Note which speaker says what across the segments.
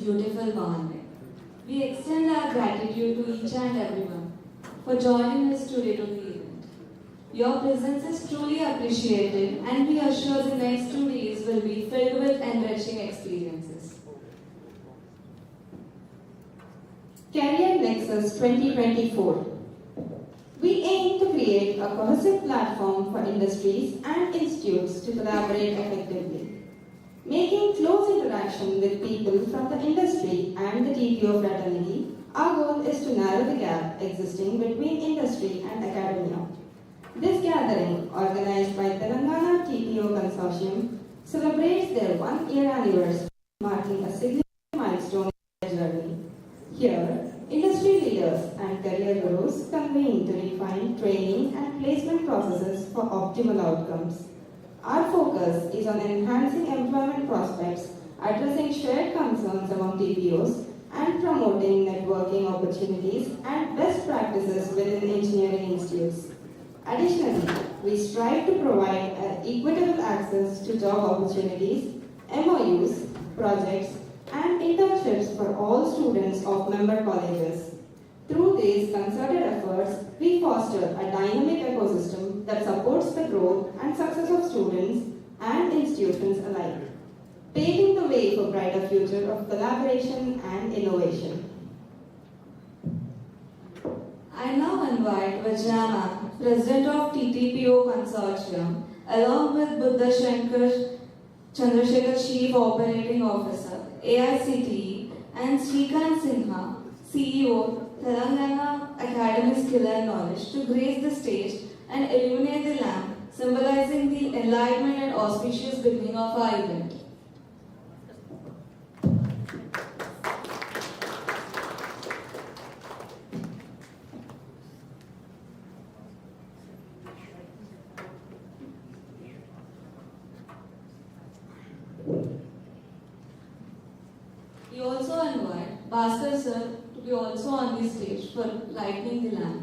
Speaker 1: beautiful morning. We extend our gratitude to each and everyone for joining us today to the event. Your presence is truly appreciated, and we assure the next 2 days will be filled with enriching experiences.
Speaker 2: CareerNexus 2024. We aim to create a cohesive platform for industries and institutes to collaborate effectively. Making close interaction with people from the industry and the TPO fraternity, our goal is to narrow the gap existing between industry and academia. This gathering, organized by Telangana TTPOC Consortium, celebrates their 1-year anniversary, marking a significant milestone in their journey. Here, industry leaders and career gurus convene to refine training and placement processes for optimal outcomes. Our focus is on enhancing employment prospects, addressing shared concerns among TPOs, and promoting networking opportunities and best practices within engineering institutes. Additionally, we strive to provide equitable access to job opportunities, MOUs, projects, and internships for all students of member colleges. Through these concerted efforts, we foster a dynamic ecosystem that supports the growth and success of students and institutions alike, paving the way for a brighter future of collaboration and innovation.
Speaker 1: I now invite Vijayana, President of TTPO Consortium, along with Buddha Shankar Chandrasekhar, Chief Operating Officer, AICTE, and Srikanth Sinha, CEO, Telangana Academy Skill and Knowledge, to grace the stage and illuminate the lamp, symbolizing the enlightenment and auspicious beginning of our event. We also invite Bhaskar sir to be also on the stage for lighting the lamp.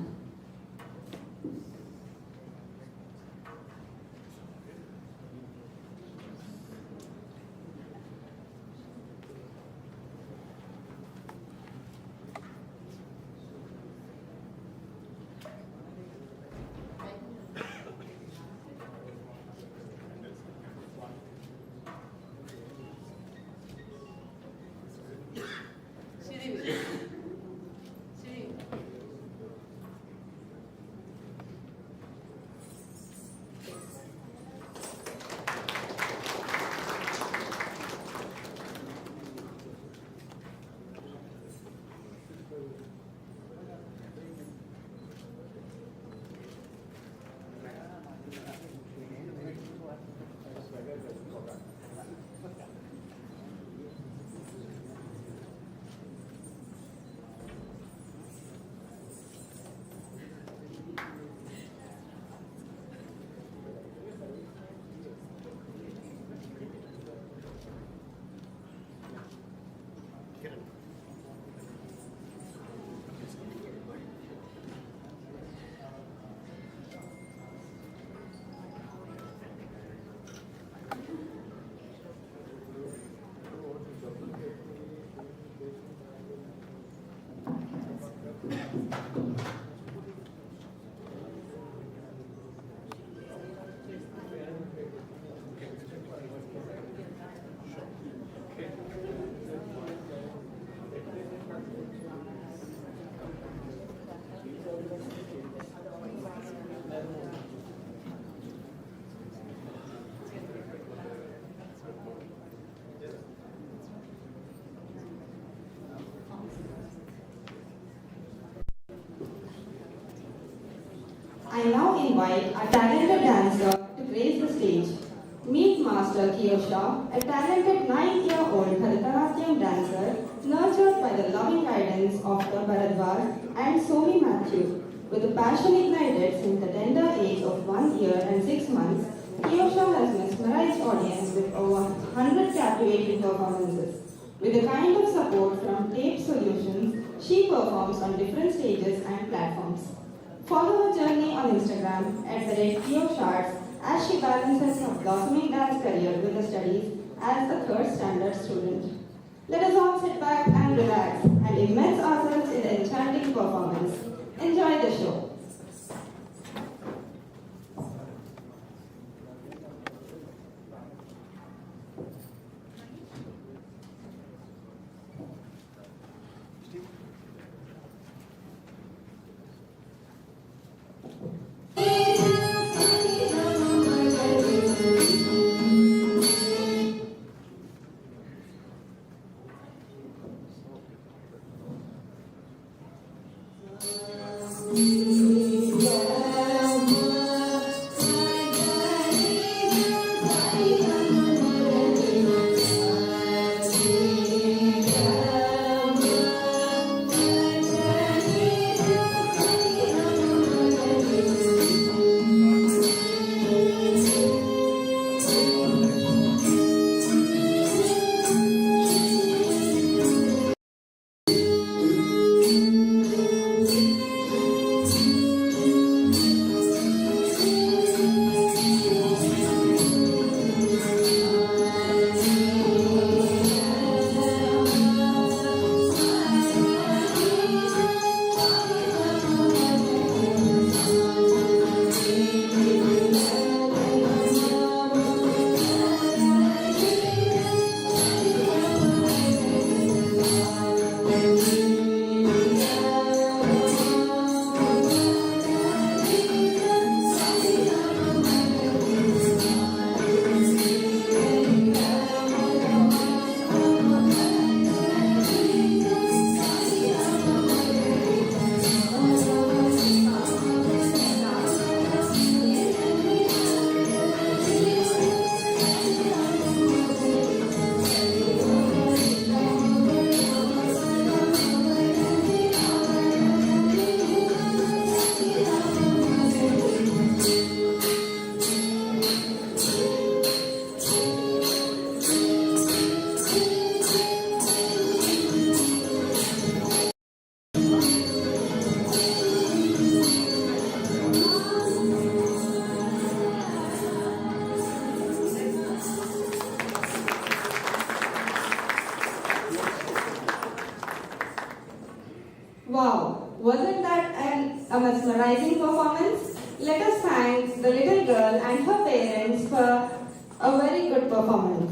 Speaker 2: I now invite a talented dancer to grace the stage. Meet Master Kiyosha, a talented 9-year-old Bharatanatyam dancer nurtured by the loving guidance of the Bharadwaj and Somi Matthew. With a passion ignited since the tender age of 1 year and 6 months, Kiyosha has mesmerized audience with over 100 captivating performances. With the kind of support from Tape Solutions, she performs on different stages and platforms. Follow her journey on Instagram @KiyoSharts as she balances her blossoming dance career with her studies as a third standard student. Let us all sit back and relax and immerse ourselves in the enchanting performance. Enjoy the show. Wow, wasn't that a mesmerizing performance? Let us thank the little girl and her parents for a very good performance.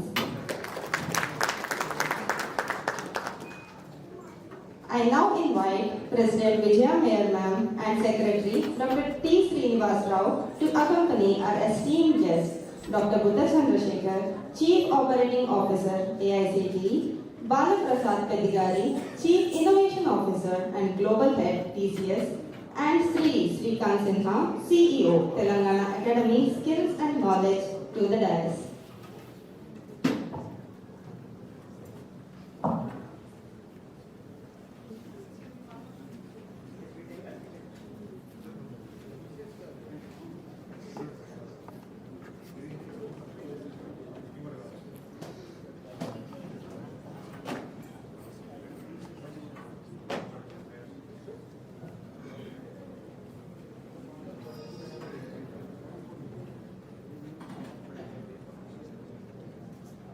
Speaker 2: I now invite President Vijaya Mayor Ma'am and Secretary Dr. T. Srinivas Rao to accompany our esteemed guest, Dr. Buddha Chandrasekhar, Chief Operating Officer, AICTE, Balaprasad Pedigari, Chief Innovation Officer and Global Head, TCS, and Sri Srikant Sinha, CEO, Telangana Academy, Skills and Knowledge, to the dais.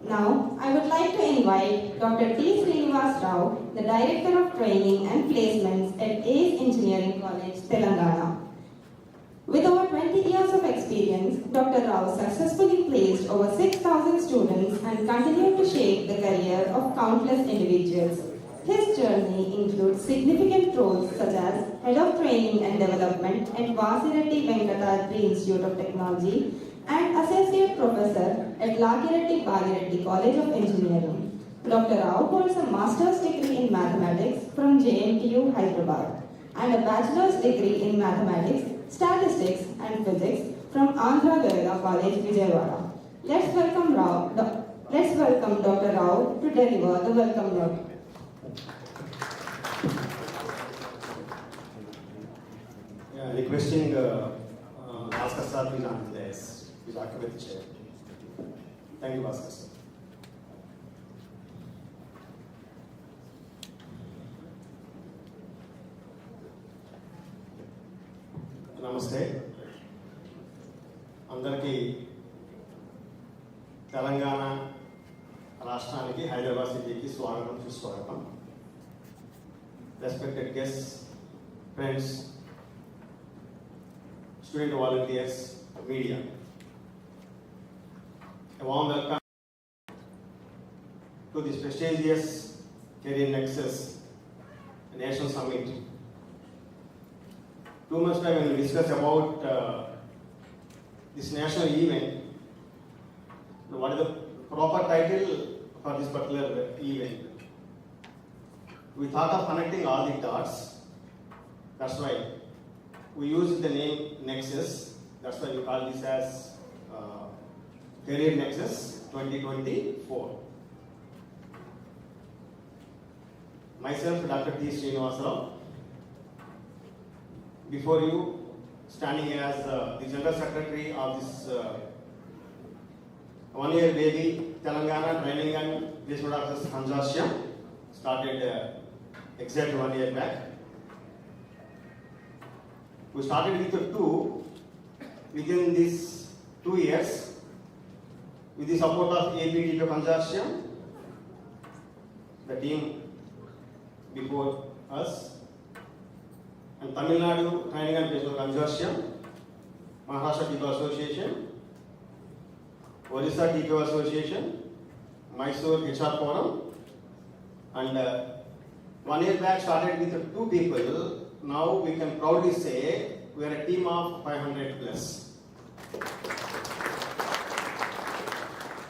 Speaker 2: Now, I would like to invite Dr. T. Srinivas Rao, the Director of Training and Placements at ACE Engineering College, Telangana. With over 20 years of experience, Dr. Rao successfully placed over 6,000 students and continued to shape the career of countless individuals. His journey includes significant roles such as Head of Training and Development at Vasireddy Venkatadri Institute of Technology and Associate Professor at Lagireddy Bagireddy College of Engineering. Dr. Rao holds a Master's degree in Mathematics from JNTU, Hyderabad, and a Bachelor's degree in Mathematics, Statistics and Physics from Andhra Ganga College, Vijayawada. Let's welcome Dr. Rao to deliver the welcome note.
Speaker 3: Requesting Bhaskar sir, please on the dais. Please occupy the chair. Thank you, Bhaskar sir. నమస్తే అందరికీ తెలంగాణ రాష్ట్రానికి హైదరాబాద్ సిటీకి స్వాగతం respected guests, friends, student volunteers, media. A warm welcome to this prestigious CareerNexus National Summit. 2 months time we will discuss about this national event. What is the proper title for this particular event? We thought of connecting all the dots. That's why we use the name Nexus. That's why we call this as CareerNexus 2024. Myself, Dr. T. Srinivasarao. Before you, standing as the General Secretary of this one-year baby Telangana Training and Placement Officers Consortium, started exact 1 year back. We started with 2. Within these 2 years, with the support of TTPOC Consortium, the team before us, and Tamil Nadu Training and Placement Consortium, Maharashtra TTPOC Association, Orissa TTPOC Association, Mysore HR Forum, and 1 year back started with 2 people. Now we can proudly say we are a team of 500 plus.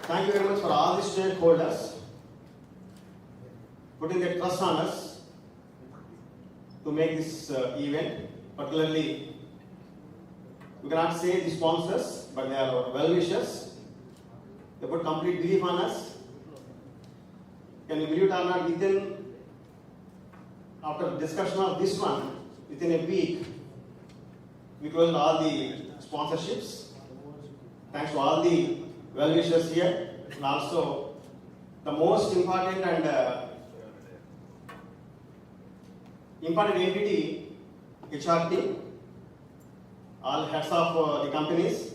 Speaker 3: Thank you very much for all the stakeholders putting their trust on us to make this event. Particularly, we cannot say the sponsors, but they are our well-wishers. They put complete belief on us. Can you believe it or not, after discussion of this one, within a week, we closed all the sponsorships. Thanks to all the well-wishers here, and also the most important and important entity, HR team, all heads of the companies,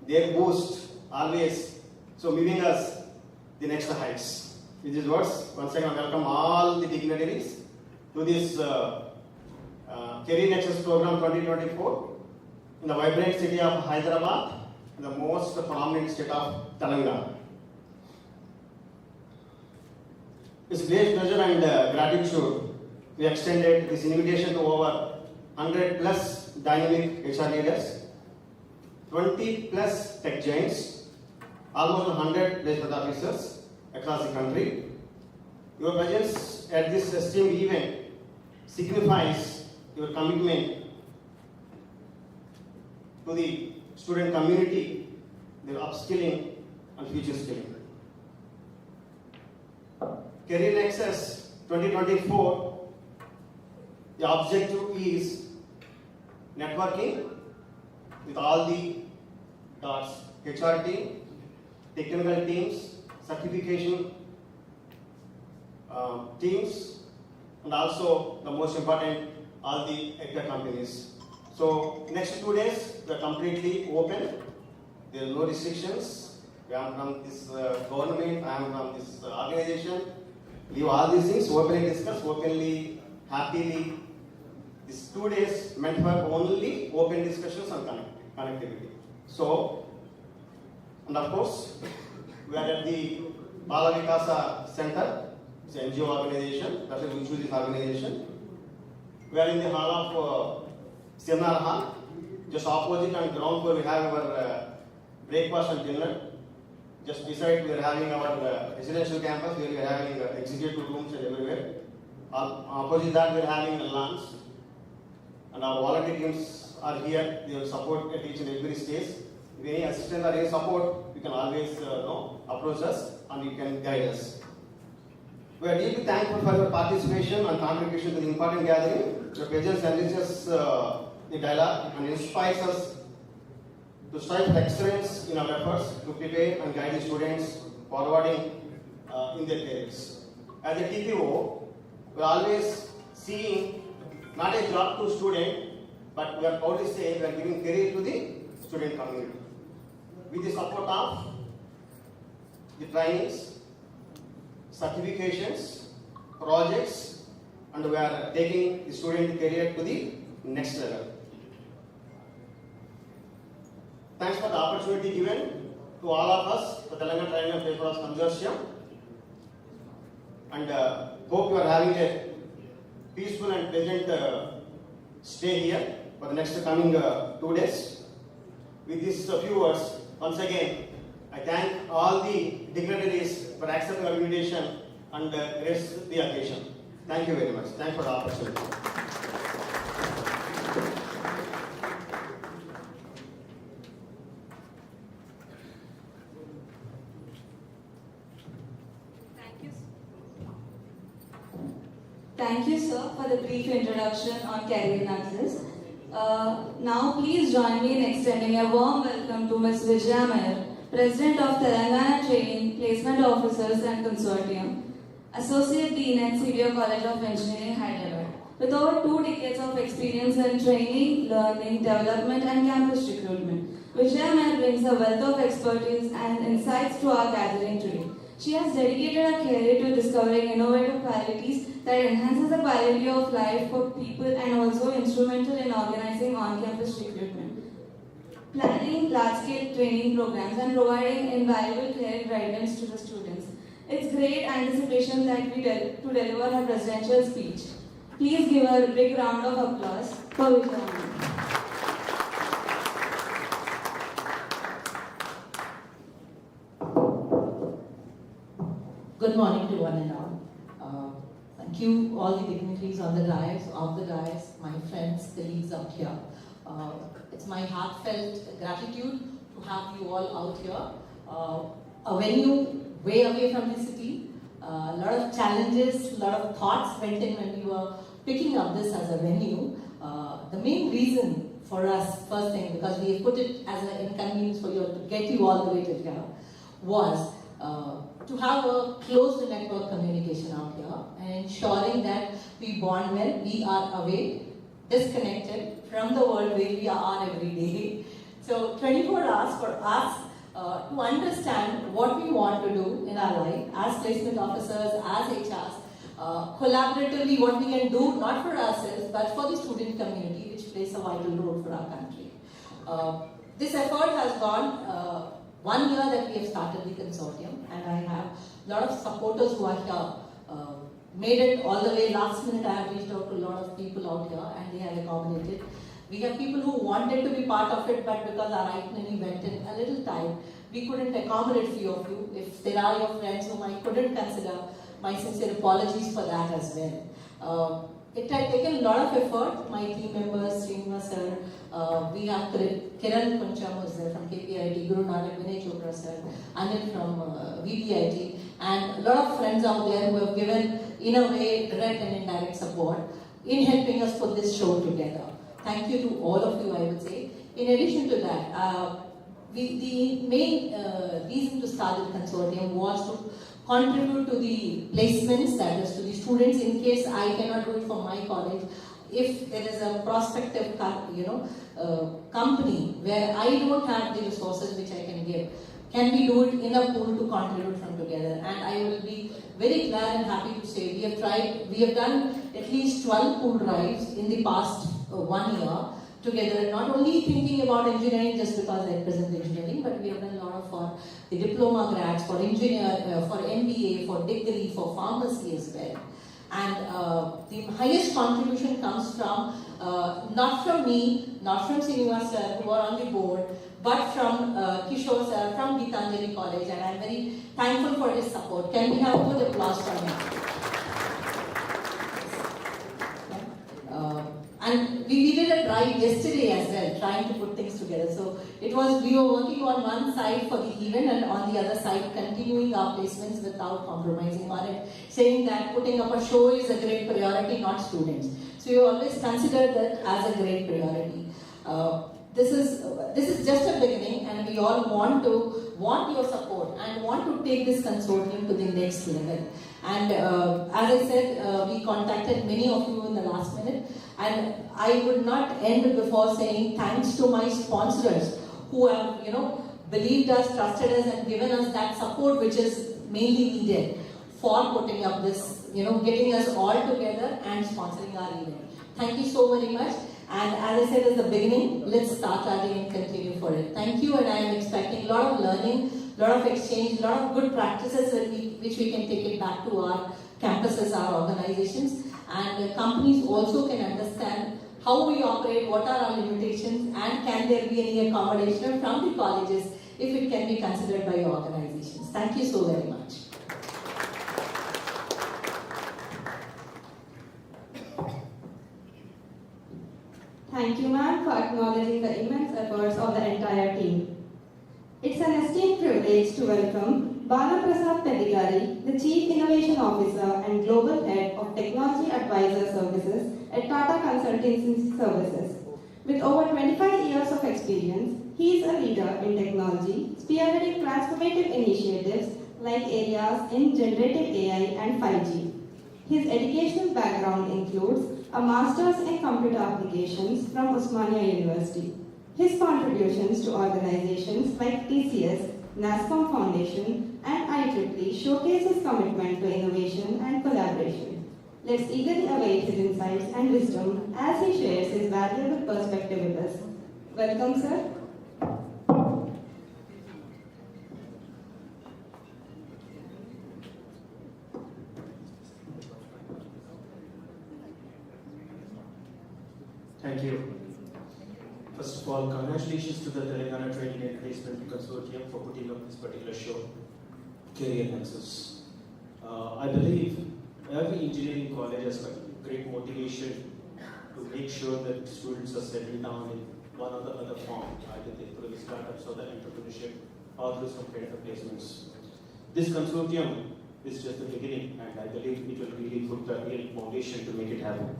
Speaker 3: their boost always, so moving us the next heights. With these words, once again I welcome all the dignitaries to this CareerNexus program 2024 in the vibrant city of Hyderabad, the most prominent state of Telangana. It's great pleasure and gratitude we extended this invitation to over 100 plus dynamic HR leaders, 20 plus tech giants, almost 100 placement officers across the country. Your presence at this esteemed event signifies your commitment to the student community, their upskilling and future skilling. CareerNexus 2024, the objective is networking with all the dots, HR team, technical teams, certification teams, and also the most important, all the EdTech companies. So next 2 days we are completely open. There are no restrictions. I am from this government, I am from this organization. Leave all these things, openly discuss, openly, happily. These 2 days meant for only open discussions and connectivity. So, and of course, we are at the Bala Vikasa Center. It's an NGO organization, that's why we choose this organization. We are in the hall of Seminar Hall. Just opposite on ground floor we have our breakfast and dinner. Just beside we are having our residential campus where we are having executive rooms and everywhere. Opposite that we are having lunch. And our volunteer teams are here. They will support at each and every stage. If any assistance or any support, you can always approach us and you can guide us. We are deeply thankful for your participation and contribution to the important gathering. Your presence enriches the dialogue and inspires us to strive for excellence in our efforts to prepare and guide the students forwarding in their careers. As a TPO, we are always seeing not a job to student, but we are proud to say we are giving career to the student community. With the support of the trainings, certifications, projects, and we are taking the student career to the next level. Thanks for the opportunity given to all of us, the Telangana Training and Papers Consortium, and hope you are having a peaceful and pleasant stay here for the next coming 2 days. With these few words, once again, I thank all the dignitaries for accepting our invitation and grace the occasion. Thank you very much. Thanks for the opportunity.
Speaker 1: Thank you, sir, for the brief introduction on CareerNexus. Now, please join me in extending a warm welcome to Ms. Vijaya Meher, President of Telangana Training, Placement Officers and Consortium, Associate Dean at CBO College of Engineering, Hyderabad. With over 2 decades of experience in training, learning, development, and campus recruitment, Vijaya Meher brings a wealth of expertise and insights to our gathering today. She has dedicated her career to discovering innovative qualities that enhances the quality of life for people and also instrumental in organizing on-campus recruitment, planning large-scale training programs and providing invaluable career guidance to the students. It's great anticipation that we to deliver her presidential speech. Please give her a big round of applause for Vijaya.
Speaker 4: Good morning to one and all. Thank you all the dignitaries on the dais, off the dais, my friends, colleagues out here. It's my heartfelt gratitude to have you all out here. A venue way away from the city, a lot of challenges, a lot of thoughts went in when we were picking up this as a venue. The main reason for us, first thing, because we put it as an inconvenience for you to get you all the way to here, was to have a closed network communication out here and ensuring that we bond well, we are away, disconnected from the world where we are every day. So 24 hours for us to understand what we want to do in our life as placement officers, as HRs, collaboratively what we can do, not for ourselves, but for the student community, which plays a vital role for our country. This effort has gone 1 year that we have started the consortium, and I have a lot of supporters who are here. Made it all the way last minute. I have reached out to a lot of people out here and they have accommodated. We have people who wanted to be part of it, but because our itinerary went in a little tight, we couldn't accommodate few of you. If there are your friends whom I couldn't consider, my sincere apologies for that as well. It had taken a lot of effort. My team members, Srinivas sir, we have CareerNexus was there from KPIT, Guru Nanak, Vinay Chopra sir, Anil from VPIT, and a lot of friends out there who have given, in a way, direct and indirect support in helping us put this show together. Thank you to all of you, I would say. In addition to that, the main reason to start the consortium was to contribute to the placements, that is to the students, in case I cannot do it for my college. If there is a prospective company where I don't have the resources which I can give, can we do it in a pool to contribute from together? And I will be very glad and happy to say we have done at least 12 pool drives in the past 1 year together, not only thinking about engineering just because I represent engineering, but we have done a lot of for the diploma grads, for engineer, for MBA, for degree, for pharmacy as well. And the highest contribution comes from, not from me, not from Srinivas sir who are on the board, but from Kishore sir from Gitanjali College, and I am very thankful for his support. Can we have a good applause for him? And we did a drive yesterday as well, trying to put things together. So it was, we were working on one side for the event and on the other side continuing our placements without compromising on it, saying that putting up a show is a great priority, not students. So we always consider that as a great priority. This is just a beginning, and we all want your support and want to take this consortium to the next level. And as I said, we contacted many of you in the last minute, and I would not end before saying thanks to my sponsors who have, believed us, trusted us, and given us that support which is mainly needed for putting up this getting us all together and sponsoring our event. Thank you so very much. And as I said at the beginning, let's start our day and continue for it. Thank you, and I am expecting a lot of learning, a lot of exchange, a lot of good practices which we can take it back to our campuses, our organizations, and companies also can understand how we operate, what are our limitations, and can there be any accommodation from the colleges if it can be considered by your organizations. Thank you so very much.
Speaker 2: Thank you, ma'am, for acknowledging the immense efforts of the entire team. It's an esteemed privilege to welcome Bala Prasad Pedigari, the Chief Innovation Officer and Global Head of Technology Advisor Services at Tata Consulting Services. With over 25 years of experience, he is a leader in technology, spearheading transformative initiatives like areas in generative AI and 5G. His educational background includes a Master's in Computer Applications from Osmania University. His contributions to organizations like TCS, NASCOM Foundation, and IEEE showcase his commitment to innovation and collaboration. Let's eagerly await his insights and wisdom as he shares his valuable perspective with us. Welcome, sir.
Speaker 5: Thank you. First of all, congratulations to the Telangana Training and Placement Consortium for putting up this particular show, CareerNexus. I believe every engineering college has got great motivation to make sure that students are settling down in one or the other form, either through the startups or the entrepreneurship or through some kind of placements. This consortium is just the beginning, and I believe it will really put the real foundation to make it happen.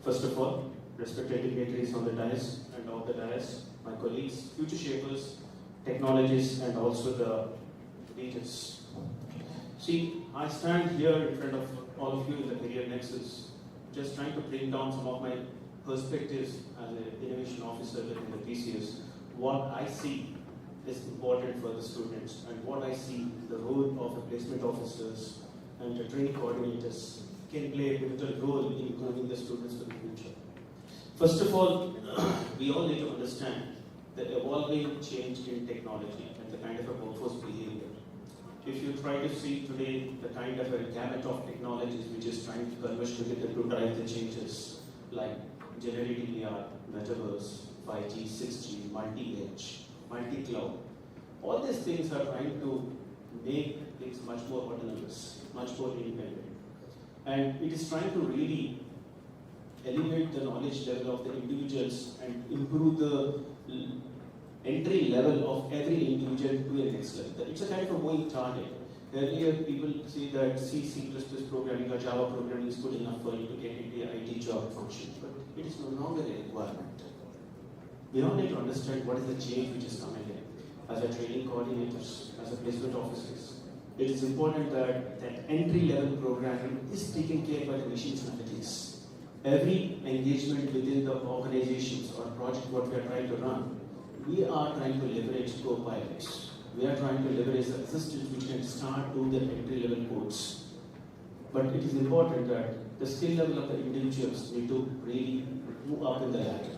Speaker 5: First of all, respected dignitaries on the dais and off the dais, my colleagues, future shapers, technologists, and also the leaders. See, I stand here in front of all of you in the CareerNexus, just trying to bring down some of my perspectives as an innovation officer within the PCS, what I see is important for the students, and what I see the role of the placement officers and the training coordinators can play a pivotal role in growing the students for the future. First of all, we all need to understand the evolving change in technology and the kind of a workforce behavior. If you try to see today the kind of a gamut of technologies which is trying to converge together to drive the changes like generative AI, metaverse, 5G, 6G, multi-edge, multi-cloud, all these things are trying to make things much more autonomous, much more independent. And it is trying to really elevate the knowledge level of the individuals and improve the entry level of every individual to the next level. It's a kind of a moving target. Earlier, people say that C++ programming or Java programming is good enough for you to get into an IT job function, but it is no longer a requirement. We all need to understand what is the change which is coming in. As a training coordinators, as a placement officers, it is important that that entry-level programming is taken care by the machines nowadays. Every engagement within the organizations or project what we are trying to run, we are trying to leverage co-pilots. We are trying to leverage the assistants which can start doing the entry-level codes. But it is important that the skill level of the individuals need to really move up in the ladder.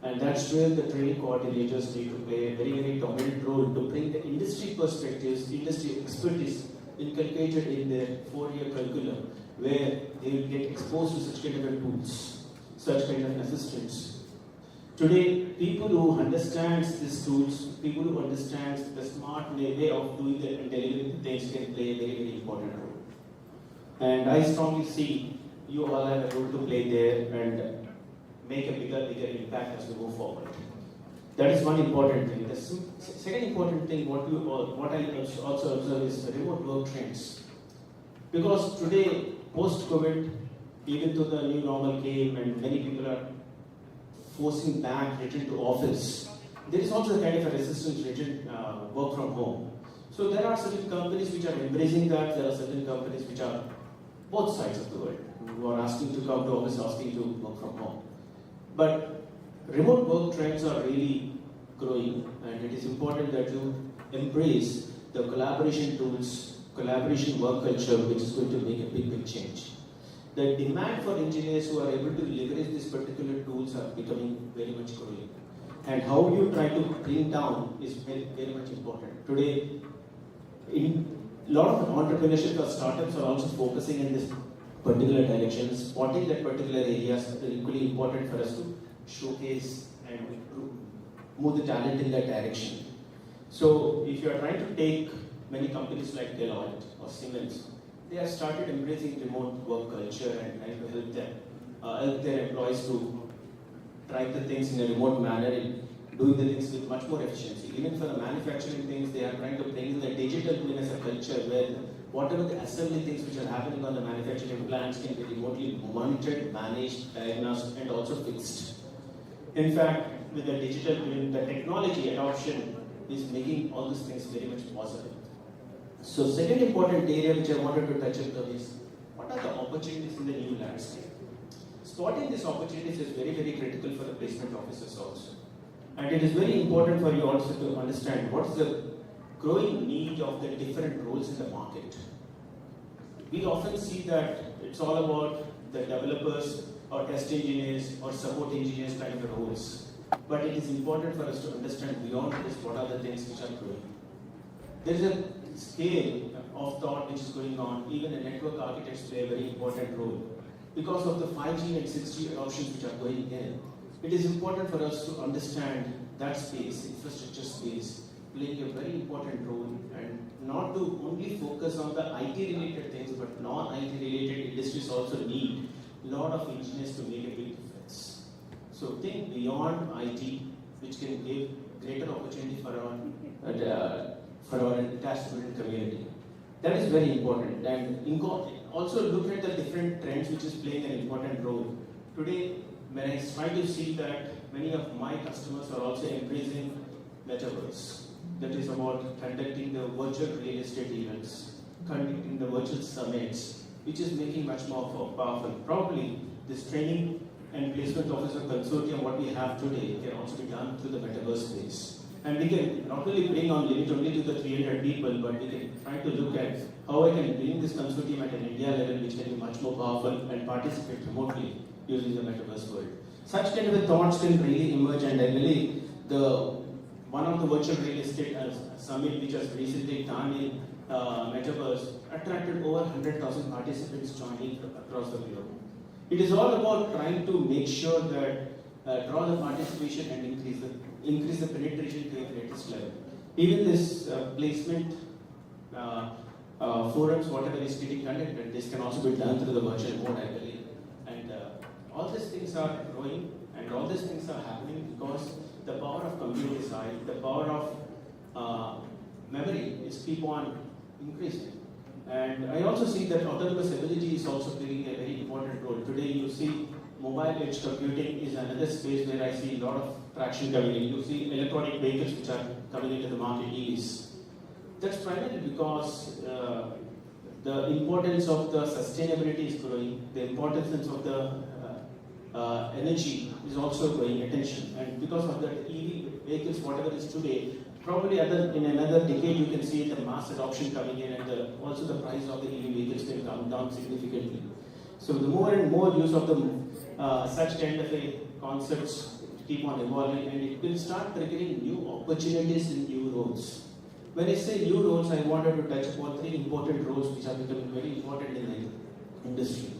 Speaker 5: And that's where the training coordinators need to play a very, very dominant role to bring the industry perspectives, industry expertise inculcated in their 4-year curriculum, where they will get exposed to such kind of tools, such kind of assistants. Today, people who understand these tools, people who understand the smart way of doing the and delivering things can play a very, very important role. And I strongly see you all have a role to play there and make a bigger impact as we move forward. That is one important thing. The second important thing, what I also observe is the remote work trends. Because today, post-COVID, even though the new normal came and many people are forcing back return to office, there is also a kind of a resistance return work from home. So there are certain companies which are embracing that. There are certain companies which are both sides of the world who are asking to come to office, asking to work from home. But remote work trends are really growing, and it is important that you embrace the collaboration tools collaboration work culture which is going to make a big change. The demand for engineers who are able to leverage these particular tools are becoming very much growing. And how you try to bring down is very much important. Today, in a lot of entrepreneurship or startups are also focusing in this particular direction. Spotting that particular areas are equally important for us to showcase and move the talent in that direction. So if you are trying to take many companies like Deloitte or Siemens, they have started embracing remote work culture and trying to help their employees to try the things in a remote manner, doing the things with much more efficiency. Even for the manufacturing things, they are trying to bring in the digital twin as a culture where whatever the assembly things which are happening on the manufacturing plants can be remotely monitored, managed, diagnosed, and also fixed. In fact, with the digital twin, the technology adoption is making all these things very much possible. So, second important area which I wanted to touch upon is what are the opportunities in the new landscape? Spotting these opportunities is very critical for the placement officers also. And it is very important for you also to understand what is the growing need of the different roles in the market. We often see that it's all about the developers or test engineers or support engineers kind of roles. But it is important for us to understand beyond this what are the things which are growing. There is a scale of thought which is going on. Even the network architects play a very important role. Because of the 5G and 6G adoptions which are going in, it is important for us to understand that space, infrastructure space, playing a very important role, and not to only focus on the IT related things, but non-IT related industries also need a lot of engineers to make a big difference. So think beyond IT, which can give greater opportunity for our entire student community. That is very important. And also look at the different trends which is playing an important role. Today, when I try to see that many of my customers are also embracing metaverse. That is about conducting the virtual real estate events, conducting the virtual summits, which is making much more powerful. Probably this training and placement officer consortium, what we have today, can also be done through the metaverse space. And we can not only bring on limit only to the 300 people, but we can try to look at how I can bring this consortium at an India level, which can be much more powerful and participate remotely using the metaverse world. Such kind of thoughts can really emerge, and I believe one of the virtual real estate summit which was recently done in metaverse attracted over 100,000 participants joining across the globe. It is all about trying to make sure that draw the participation and increase the penetration to the greatest level. Even this placement forums, whatever is getting conducted, this can also be done through the virtual mode, I believe. And all these things are growing, and all these things are happening because the power of compute is high, the power of memory is keep on increasing. And I also see that autonomous ability is also playing a very important role. Today you see mobile edge computing is another space where I see a lot of traction coming in. You see electronic vehicles which are coming into the market, EVs. That's primarily because the importance of the sustainability is growing, the importance of the energy is also growing attention, and because of that EV vehicles, whatever is today, probably in another decade you can see the mass adoption coming in, and also the price of the EV vehicles can come down significantly. So the more and more use of the such kind of a concepts keep on evolving, and it will start triggering new opportunities in new roles. When I say new roles, I wanted to touch upon 3 important roles which are becoming very important in the industry.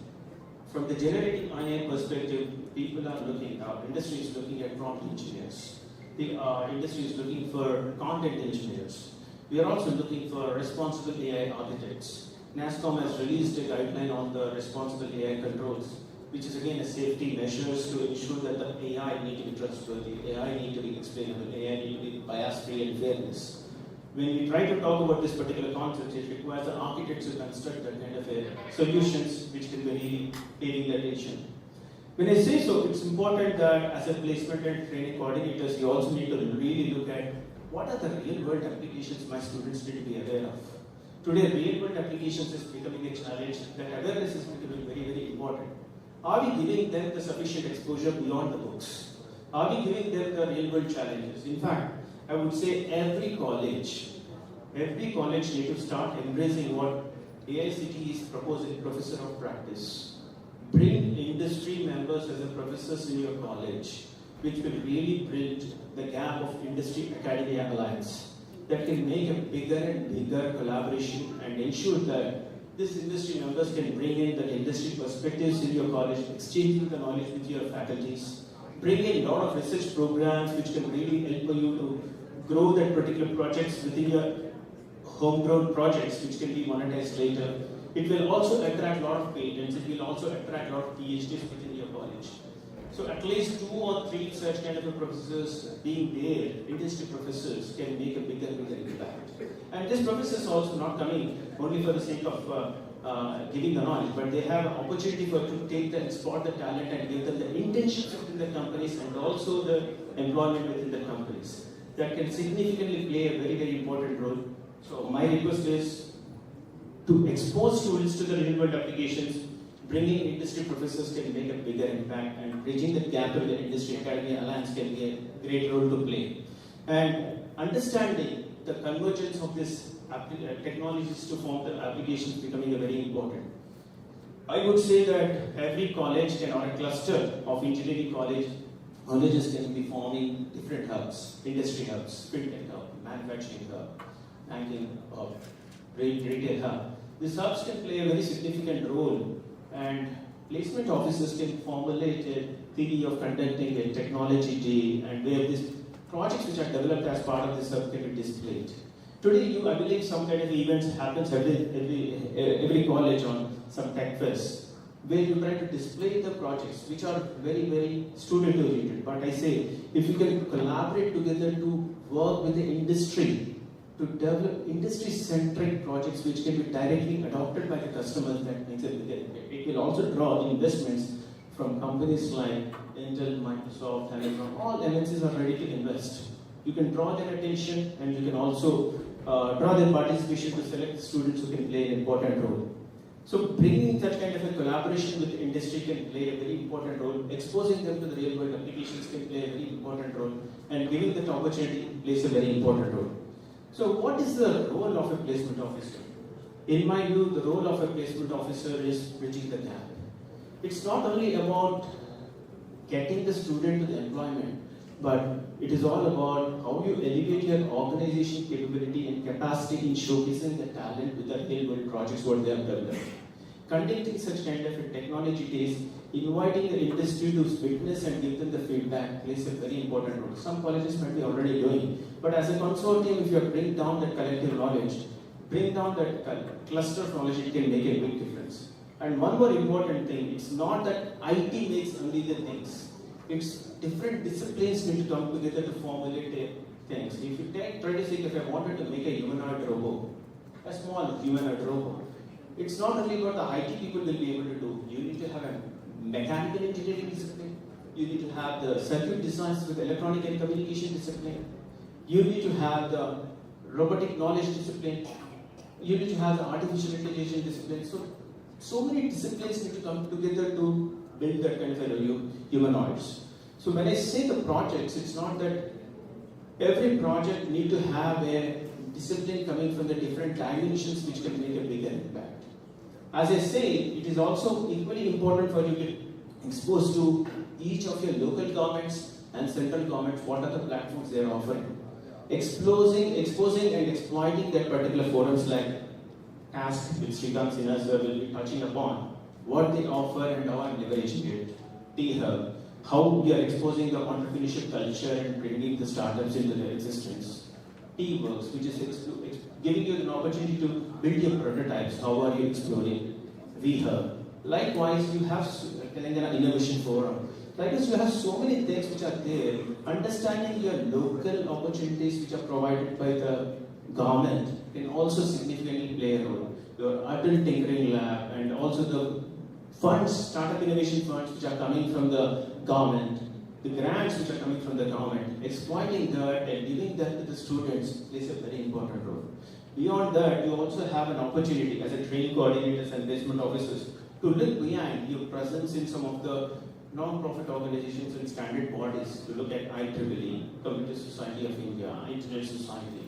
Speaker 5: From the generative AI perspective, people are looking, our industry is looking at prompt engineers. The industry is looking for content engineers. We are also looking for responsible AI architects. NASSCOM has released a guideline on the responsible AI controls, which is again a safety measures to ensure that the AI need to be trustworthy, AI need to be explainable, AI need to be bias-free and fairness. When we try to talk about this particular concept, it requires the architects to construct that kind of solutions which can be really paving the attention. When I say so, it's important that as a placement and training coordinators, you also need to really look at what are the real-world applications my students need to be aware of. Today, real-world applications is becoming a challenge. That awareness is becoming very important. Are we giving them the sufficient exposure beyond the books? Are we giving them the real-world challenges? In fact, I would say every college every college need to start embracing what AICTE is proposing, professor of practice. Bring industry members as a professors in your college, which will really bridge the gap of industry-academia alliance that can make a bigger and bigger collaboration and ensure that these industry members can bring in the industry perspectives in your college, exchanging the knowledge with your faculties, bring in a lot of research programs which can really help you to grow that particular projects within your homegrown projects which can be monetized later. It will also attract a lot of patents, it will also attract a lot of PhDs within your college. So at least 2 or 3 such kind of professors being there, industry professors, can make a bigger impact. And these professors also not coming only for the sake of giving the knowledge, but they have an opportunity to take and spot the talent and give them the internships within the companies and also the employment within the companies. That can significantly play a very, very important role. So my request is to expose students to the real world applications. Bringing industry professors can make a bigger impact, and bridging the gap with the industry academia alliance can be a great role to play. And understanding the convergence of these technologies to form the applications becoming a very important. I would say that every college can, or a cluster of engineering colleges can be forming different hubs, industry hubs, fintech hub, manufacturing hub, banking hub, retail hub. These hubs can play a very significant role, and placement officers can formulate a theory of conducting a technology day, and where these projects which are developed as part of this hub can be displayed. Today, I believe some kind of events happens every college on some tech fest, where you try to display the projects which are very, very student oriented. But I say, if you can collaborate together to work with the industry to develop industry-centric projects which can be directly adopted by the customers, that makes it will also draw investments from companies like Intel, Microsoft, Telangana. All MNCs are ready to invest. You can draw their attention, and you can also draw their participation to select students who can play an important role. So bringing that kind of a collaboration with the industry can play a very important role. Exposing them to the real world applications can play a very important role, and giving that opportunity plays a very important role. So what is the role of a placement officer? In my view, the role of a placement officer is bridging the gap. It's not only about getting the student to the employment, but it is all about how you elevate your organization capability and capacity in showcasing the talent with the real world projects what they have developed. Conducting such kind of a technology days, inviting the industry to witness and give them the feedback plays a very important role. Some colleges might be already doing, but as a consortium, if you bring down that collective knowledge, bring down that cluster of knowledge, it can make a big difference. And one more important thing, it's not that IT makes only the things. It's different disciplines need to come together to formulate things. If you try to say, if I wanted to make a humanoid robot, a small humanoid robot, it's not only what the IT people will be able to do. You need to have a mechanical engineering discipline. You need to have the circuit designs with electronic and communication discipline. You need to have the robotic knowledge discipline. You need to have the artificial intelligence discipline. So many disciplines need to come together to build that kind of humanoids. So when I say the projects, it's not that every project need to have a discipline coming from the different dimensions which can make a bigger impact. As I say, it is also equally important for you to get exposed to each of your local governments and central governments, what are the platforms they are offering. Exposing and exploiting that particular forums like TASK, which Srikanth Sinha sir will be touching upon, what they offer and how I'm leveraging it. T-Hub, how we are exposing the entrepreneurship culture and bringing the startups into their existence. T-Works, which is giving you an opportunity to build your prototypes. How are you exploring? V-Hub. Likewise, you have Telangana Innovation Forum. Likewise, you have so many things which are there. Understanding your local opportunities which are provided by the government can also significantly play a role. Your adult tinkering lab and also the funds, startup innovation funds which are coming from the government, the grants which are coming from the government, exploiting that and giving that to the students plays a very important role. Beyond that, you also have an opportunity as a training coordinators and placement officers to look behind your presence in some of the non-profit organizations and standard bodies to look at IEEE, Computer Society of India, Internet Society,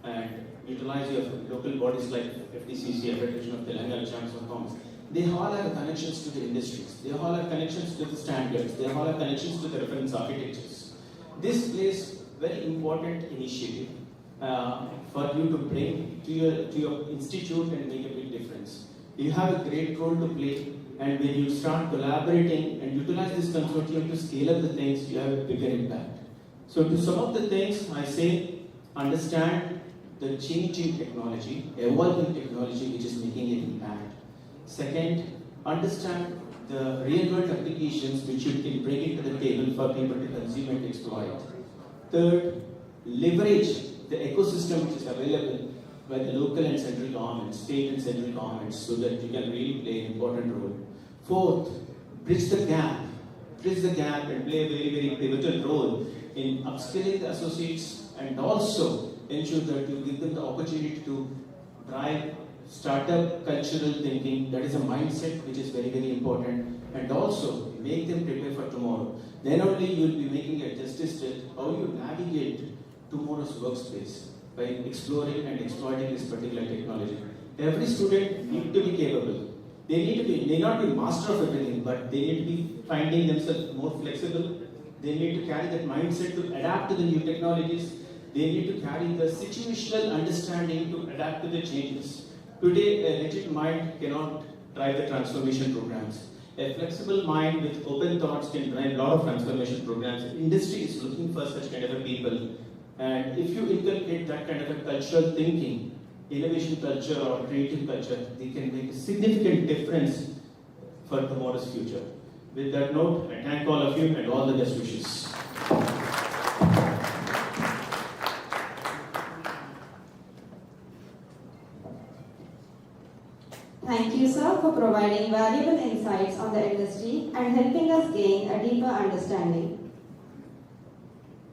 Speaker 5: and utilize your local bodies like FTCC, Federation of Telangana Chambers of Commerce. They all have connections to the industries. They all have connections to the standards. They all have connections to the reference architectures. This plays very important initiative for you to bring to your institute and make a big difference. You have a great role to play, and when you start collaborating and utilize this consortium to scale up the things, you have a bigger impact. So to sum up the things, I say, understand the changing technology, evolving technology which is making an impact. Second, understand the real-world applications which you can bring it to the table for people to consume and exploit. Third, leverage the ecosystem which is available by the local and central governments, state and central governments, so that you can really play an important role. Fourth, bridge the gap and play a very, very pivotal role in upskilling the associates, and also ensure that you give them the opportunity to drive startup cultural thinking. That is a mindset which is very, very important, and also make them prepare for tomorrow. Then only you will be making a justice to how you navigate tomorrow's workspace by exploring and exploiting this particular technology. Every student needs to be capable. They need not be master of everything, but they need to be finding themselves more flexible. They need to carry that mindset to adapt to the new technologies. They need to carry the situational understanding to adapt to the changes. Today, a rigid mind cannot drive the transformation programs. A flexible mind with open thoughts can drive a lot of transformation programs. Industry is looking for such kind of a people. And if you inculcate that kind of a cultural thinking, innovation culture or creative culture, they can make a significant difference for tomorrow's future. With that note, I thank all of you and all the best wishes.
Speaker 2: Thank you, sir, for providing valuable insights on the industry and helping us gain a deeper understanding.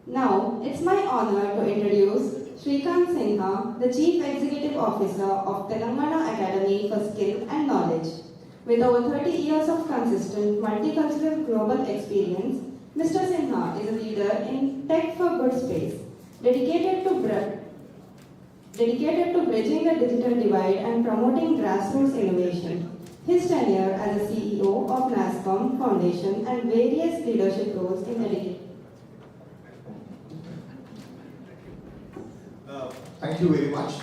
Speaker 2: Now, it's my honor to introduce Shrikant Sinha, the Chief Executive Officer of Telangana Academy for Skill and Knowledge. With over 30 years of consistent multicultural global experience, Mr. Sinha is a leader in Tech for Good space, dedicated to bridging the digital divide and promoting grassroots innovation. His tenure as a CEO of NASCOM Foundation and various leadership roles in education.
Speaker 6: Thank you very much.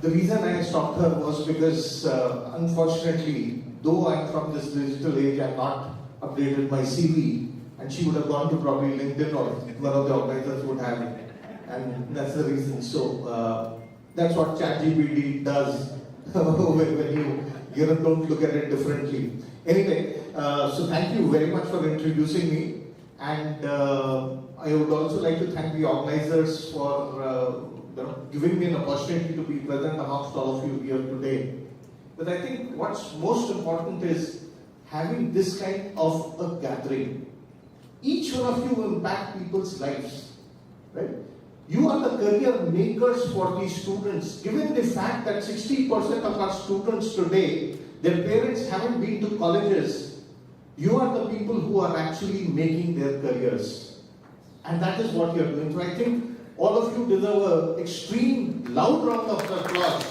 Speaker 6: The reason I stopped her was because, unfortunately, though I'm from this digital age, I've not updated my CV, and she would have gone to probably LinkedIn, or one of the organizers would have it, and that's the reason. So that's what ChatGPT does when you don't look at it differently. Anyway, so thank you very much for introducing me, and I would also like to thank the organizers for giving me an opportunity to be present amongst all of you here today. But I think what's most important is having this kind of a gathering. Each one of you will impact people's lives, right? You are the career makers for these students. Given the fact that 60% of our students today, their parents haven't been to colleges, you are the people who are actually making their careers. And that is what you're doing. So I think all of you deserve an extreme loud round of applause.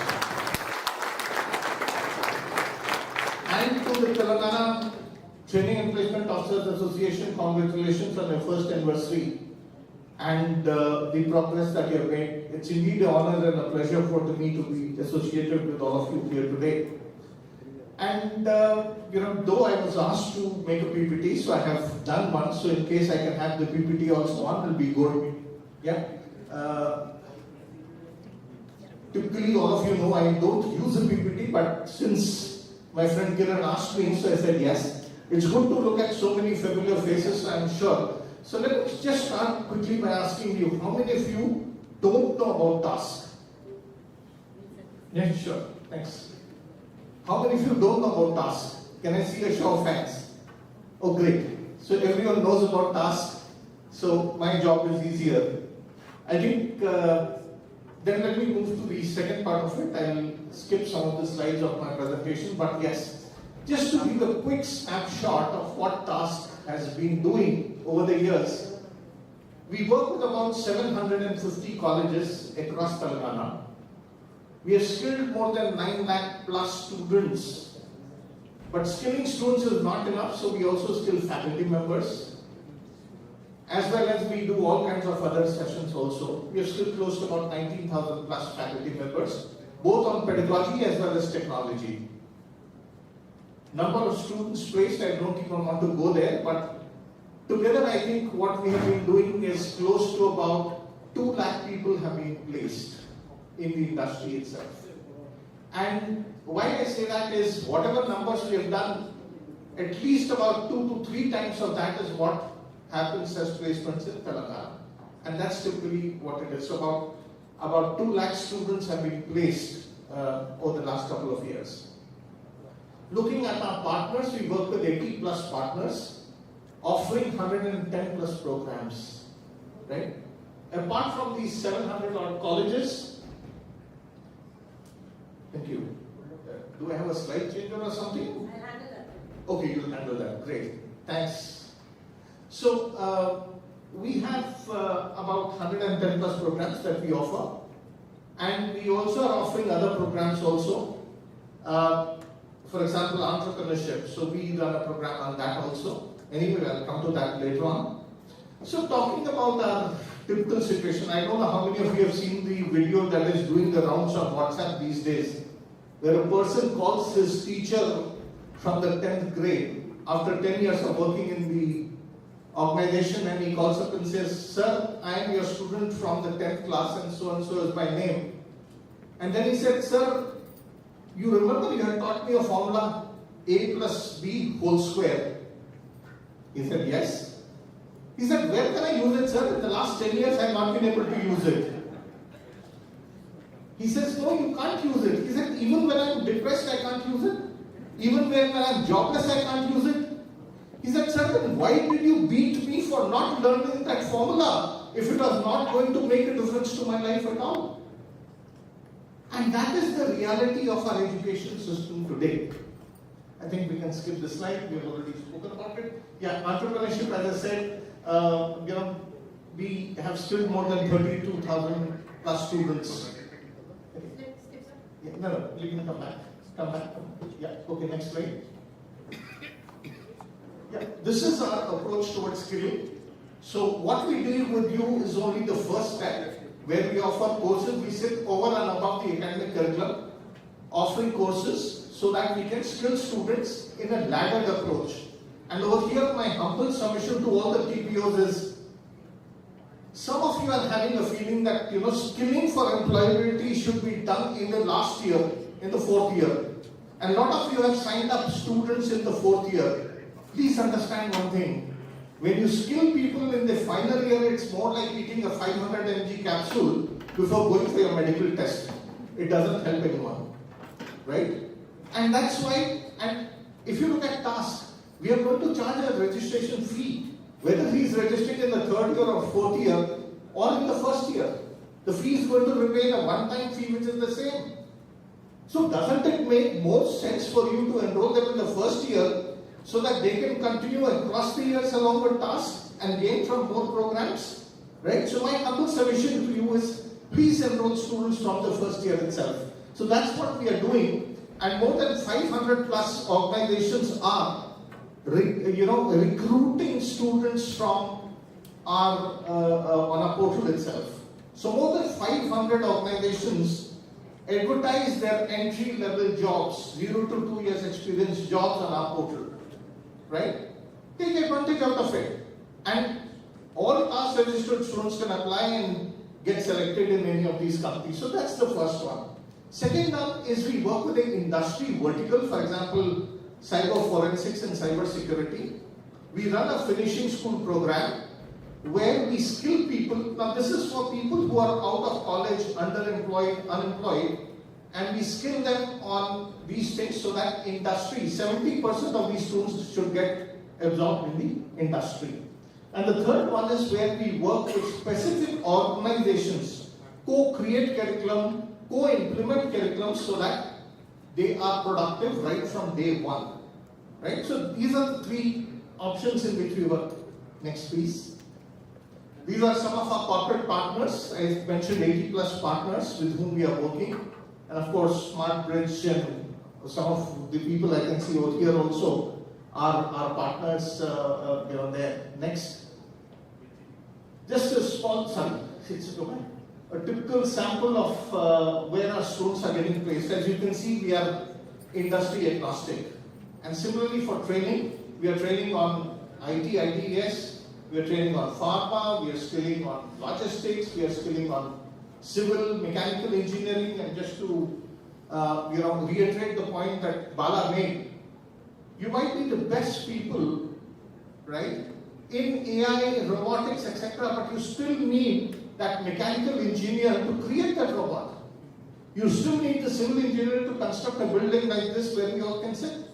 Speaker 6: And to the Telangana Training and Placement Officers Association, congratulations on your first anniversary and the progress that you have made. It's indeed an honor and a pleasure for me to be associated with all of you here today. And though I was asked to make a PPT, so I have done one. So in case I can have the PPT also on, it'll be good. Yeah. Typically, all of you know I don't use a PPT, but since my friend Kiran asked me, so I said yes. It's good to look at so many familiar faces, I'm sure. So let's just start quickly by asking you, how many of you don't know about task? Yeah, sure. Thanks. How many of you don't know about task? Can I see a show of hands? Oh, great. So everyone knows about task. So my job is easier. I think then let me move to the second part of it. I will skip some of the slides of my presentation, but yes, just to give a quick snapshot of what task has been doing over the years. We work with about 750 colleges across Telangana. We have skilled more than 9 lakh plus students. But skilling students is not enough, so we also skill faculty members. As well as we do all kinds of other sessions also. We have skilled close to about 19,000 plus faculty members, both on pedagogy as well as technology. Number of students placed, I don't even want to go there, but together I think what we have been doing is close to about 2 lakh people have been placed in the industry itself. And why I say that is whatever numbers we have done, at least about 2 to 3 times of that is what happens as placements in Telangana. And that's typically what it is. So about 2 lakh students have been placed over the last couple of years. Looking at our partners, we work with 80 plus partners, offering 110 plus programs, right? Apart from these 700 odd colleges, thank you. Do I have a slide changer or something?
Speaker 7: I'll handle that.
Speaker 6: Okay, you'll handle that. Great. Thanks. So, we have about 110 plus programs that we offer. And we also are offering other programs also. For example, entrepreneurship. So we run a program on that also. Anyway, I'll come to that later on. So talking about our typical situation, I don't know how many of you have seen the video that is doing the rounds on WhatsApp these days, where a person calls his teacher from the 10th grade after 10 years of working in the organization, and he calls up and says, "Sir, I am your student from the 10th class and so is my name." And then he said, "Sir, you remember you had taught me a formula A plus B whole square?" He said, "Yes." He said, "Where can I use it, sir? In the last 10 years I have not been able to use it." He says, "No, you can't use it." He said, "Even when I am depressed I can't use it? Even when I am jobless I can't use it?" He said, "Sir, then why did you beat me for not learning that formula if it was not going to make a difference to my life at all?" And that is the reality of our education system today. I think we can skip this slide. We have already spoken about it. Yeah, entrepreneurship, as I said, we have skilled more than 32,000 plus students. Yeah, no, you can come back. Come back. Yeah, okay, next slide. Yeah, this is our approach towards skilling. So what we deal with you is only the first step, where we offer courses. We sit over and above the academic curriculum, offering courses so that we can skill students in a laddered approach. And over here, my humble submission to all the TPOs is, some of you are having a feeling that, skilling for employability should be done in the last year, in the 4th year. And a lot of you have signed up students in the 4th year. Please understand one thing. When you skill people in the final year, it's more like eating a 500 mg capsule before going for your medical test. It doesn't help anyone, right? And that's why, and if you look at tasks, we are going to charge a registration fee, whether he is registering in the 3rd year or 4th year or in the 1st year. The fee is going to remain a one-time fee which is the same. So doesn't it make more sense for you to enroll them in the 1st year so that they can continue across the years along with tasks and gain from more programs? Right? So my humble submission to you is, please enroll students from the 1st year itself. So that's what we are doing, and more than 500 plus organizations are recruiting students from our on our portal itself. So more than 500 organizations advertise their entry-level jobs, 0 to 2 years experience jobs on our portal. Right? Take advantage out of it. And all our registered students can apply and get selected in any of these companies. So that's the first one. Second one is we work with an industry vertical, for example, cyber forensics and cyber security. We run a finishing school program where we skill people. Now this is for people who are out of college, underemployed, unemployed, and we skill them on these things so that industry, 70% of these students should get absorbed in the industry. And the third one is where we work with specific organizations, co-create curriculum, co-implement curriculum so that they are productive right from day one. Right? So these are the 3 options in which we work. Next please. These are some of our corporate partners. I mentioned 80 plus partners with whom we are working. And of course, Smart Bridge and some of the people I can see over here also are partners there. Next. Just a small, a typical sample of where our students are getting placed. As you can see, we are industry agnostic. And similarly for training, we are training on IT, ITES, we are training on pharma, we are skilling on logistics, we are skilling on civil, mechanical engineering, and just to reiterate the point that Bala made, you might be the best people, right, in AI, robotics, etc., but you still need that mechanical engineer to create that robot. You still need the civil engineer to construct a building like this where we all can sit.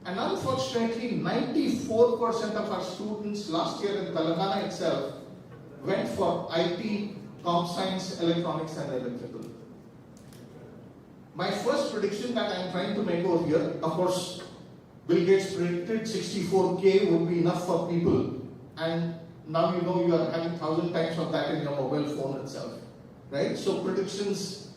Speaker 6: And unfortunately, 94% of our students last year in Telangana itself went for IT, comp science, electronics and electrical. My first prediction that I am trying to make over here, of course, Bill Gates predicted 64K would be enough for people, and now you know you are having 1,000 times of that in your mobile phone itself, right? So predictions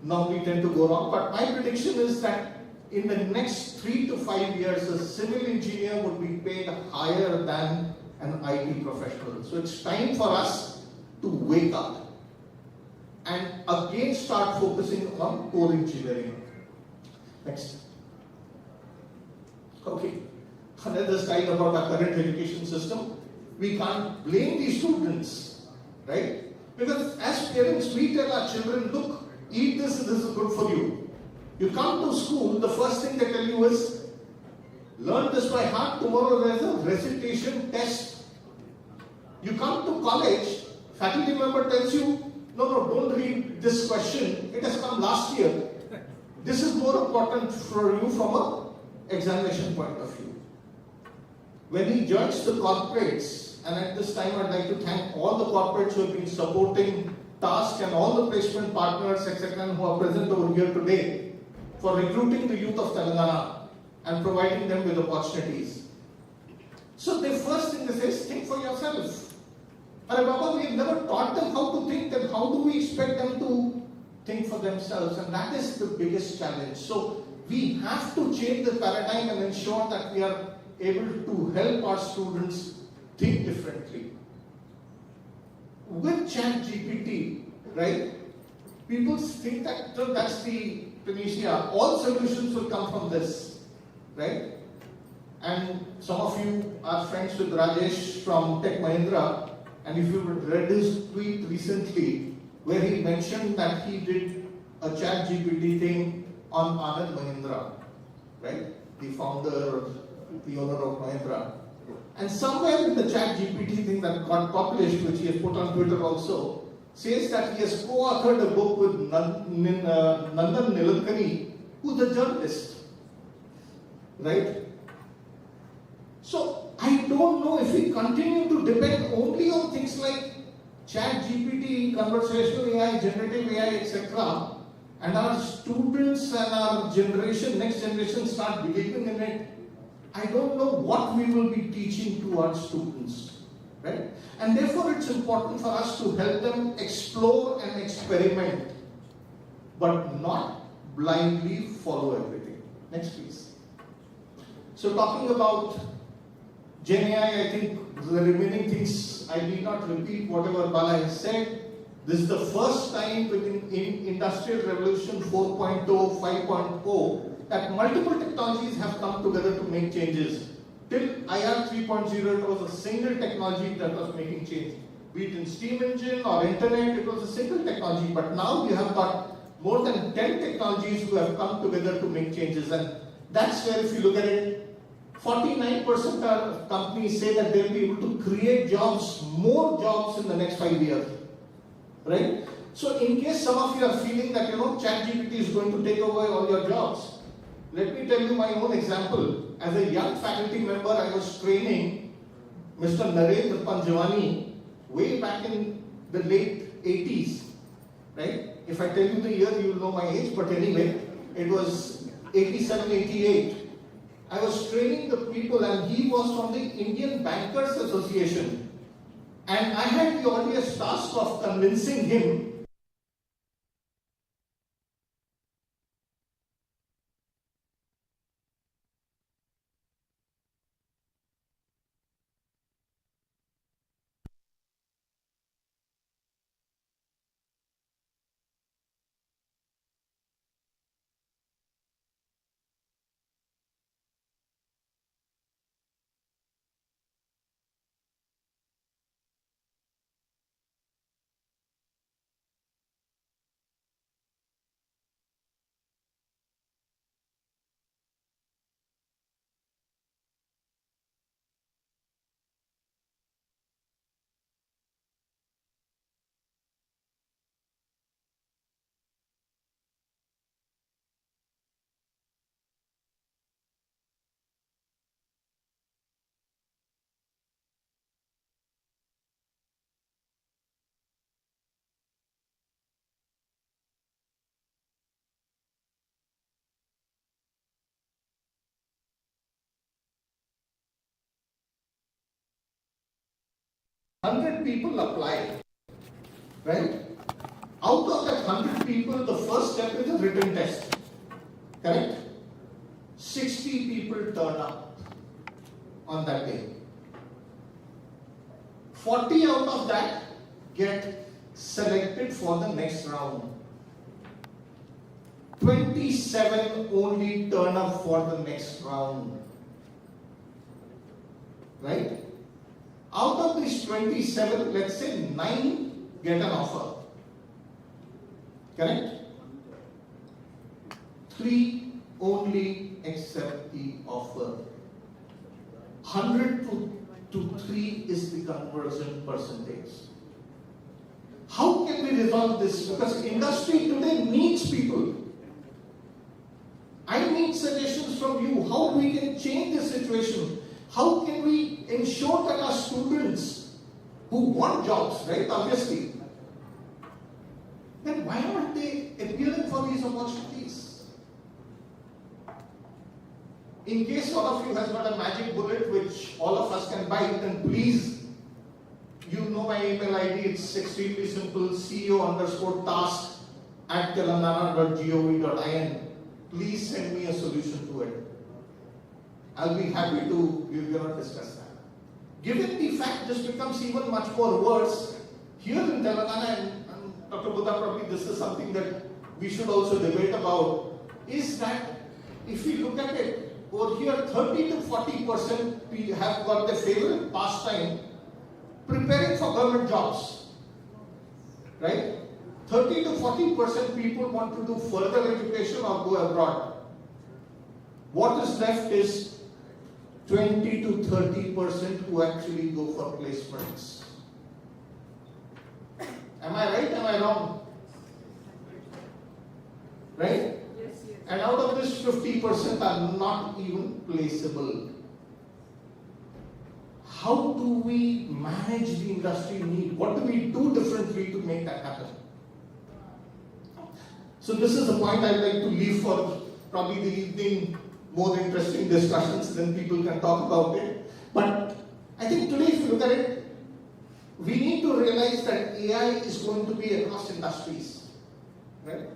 Speaker 6: normally tend to go wrong, but my prediction is that in the next 3 to 5 years, a civil engineer would be paid higher than an IT professional. So it's time for us to wake up and again start focusing on core engineering. Next. Okay, another slide about our current education system. We can't blame these students, right? Because as parents, we tell our children, look, eat this, this is good for you. You come to school, the first thing they tell you is, learn this by heart, tomorrow there's a recitation test. You come to college, faculty member tells you, no, don't read this question, it has come last year. This is more important for you from an examination point of view. When we judge the corporates, and at this time I'd like to thank all the corporates who have been supporting TASK and all the placement partners, etc., who are present over here today for recruiting the youth of Telangana and providing them with opportunities. So the first thing they say is, think for yourself. But Baba, we've never taught them how to think, then how do we expect them to think for themselves? And that is the biggest challenge. So we have to change the paradigm and ensure that we are able to help our students think differently. With ChatGPT, right, people think that that's the panacea. All solutions will come from this, right? And some of you are friends with Rajesh from Tech Mahindra, and if you read his tweet recently, where he mentioned that he did a ChatGPT thing on Anand Mahindra, right? The founder, the owner of Mahindra. And somewhere in the ChatGPT thing that got published, which he has put on Twitter also, says that he has co-authored a book with Nandan Nilekani, who's a journalist, right? So I don't know if we continue to depend only on things like ChatGPT, conversational AI, generative AI, etc., and our students and our generation, next generation, start believing in it. I don't know what we will be teaching to our students, right? And therefore it's important for us to help them explore and experiment, but not blindly follow everything. Next, please. So talking about Gen AI, I think the remaining things, I need not repeat whatever Bala has said. This is the first time within Industrial Revolution 4.0, 5.0, that multiple technologies have come together to make changes. Till IR 3.0, it was a single technology that was making change. Be it in steam engine or internet, it was a single technology. But now we have got more than 10 technologies who have come together to make changes. And that's where, if you look at it, 49% of companies say that they'll be able to create jobs, more jobs in the next 5 years. Right? So in case some of you are feeling that, ChatGPT is going to take over all your jobs, let me tell you my own example. As a young faculty member, I was training Mr. Narendra Panjwani way back in the late 80s. Right? If I tell you the year, you will know my age, but anyway, it was 87, 88. I was training the people, and he was from the Indian Bankers Association. And I had the odious task of convincing him people apply, right? Out of that 100 people, the first step is a written test, correct? 60 people turn up on that day. 40 out of that get selected for the next round. 27 only turn up for the next round, right? Out of these 27, let's say 9 get an offer. Correct? 3 only accept the offer. 100 to 3 is the conversion percentage. How can we resolve this? Because industry today needs people. I need suggestions from you how we can change this situation. How can we ensure that our students who want jobs, right, obviously, then why aren't they appealing for these opportunities? In case one of you has got a magic bullet which all of us can buy, then please, you know my email ID, it's extremely simple, ceo_task@telangana.gov.in. Please send me a solution to it. I'll be happy to discuss that. Given the fact this becomes even much more worse, here in Telangana, and Dr. Buddha, probably this is something that we should also debate about, is that if we look at it, over here 30 to 40% have got their favorite pastime preparing for government jobs. Right? 30 to 40% people want to do further education or go abroad. What is left is 20 to 30% who actually go for placements. Am I right? Am I wrong? Right?
Speaker 7: Yes, yes.
Speaker 6: And out of this, 50% are not even placeable. How do we manage the industry need? What do we do differently to make that happen? So this is the point I'd like to leave for probably the evening. More interesting discussions, then people can talk about it. But I think today, if you look at it, we need to realize that AI is going to be across industries. Right?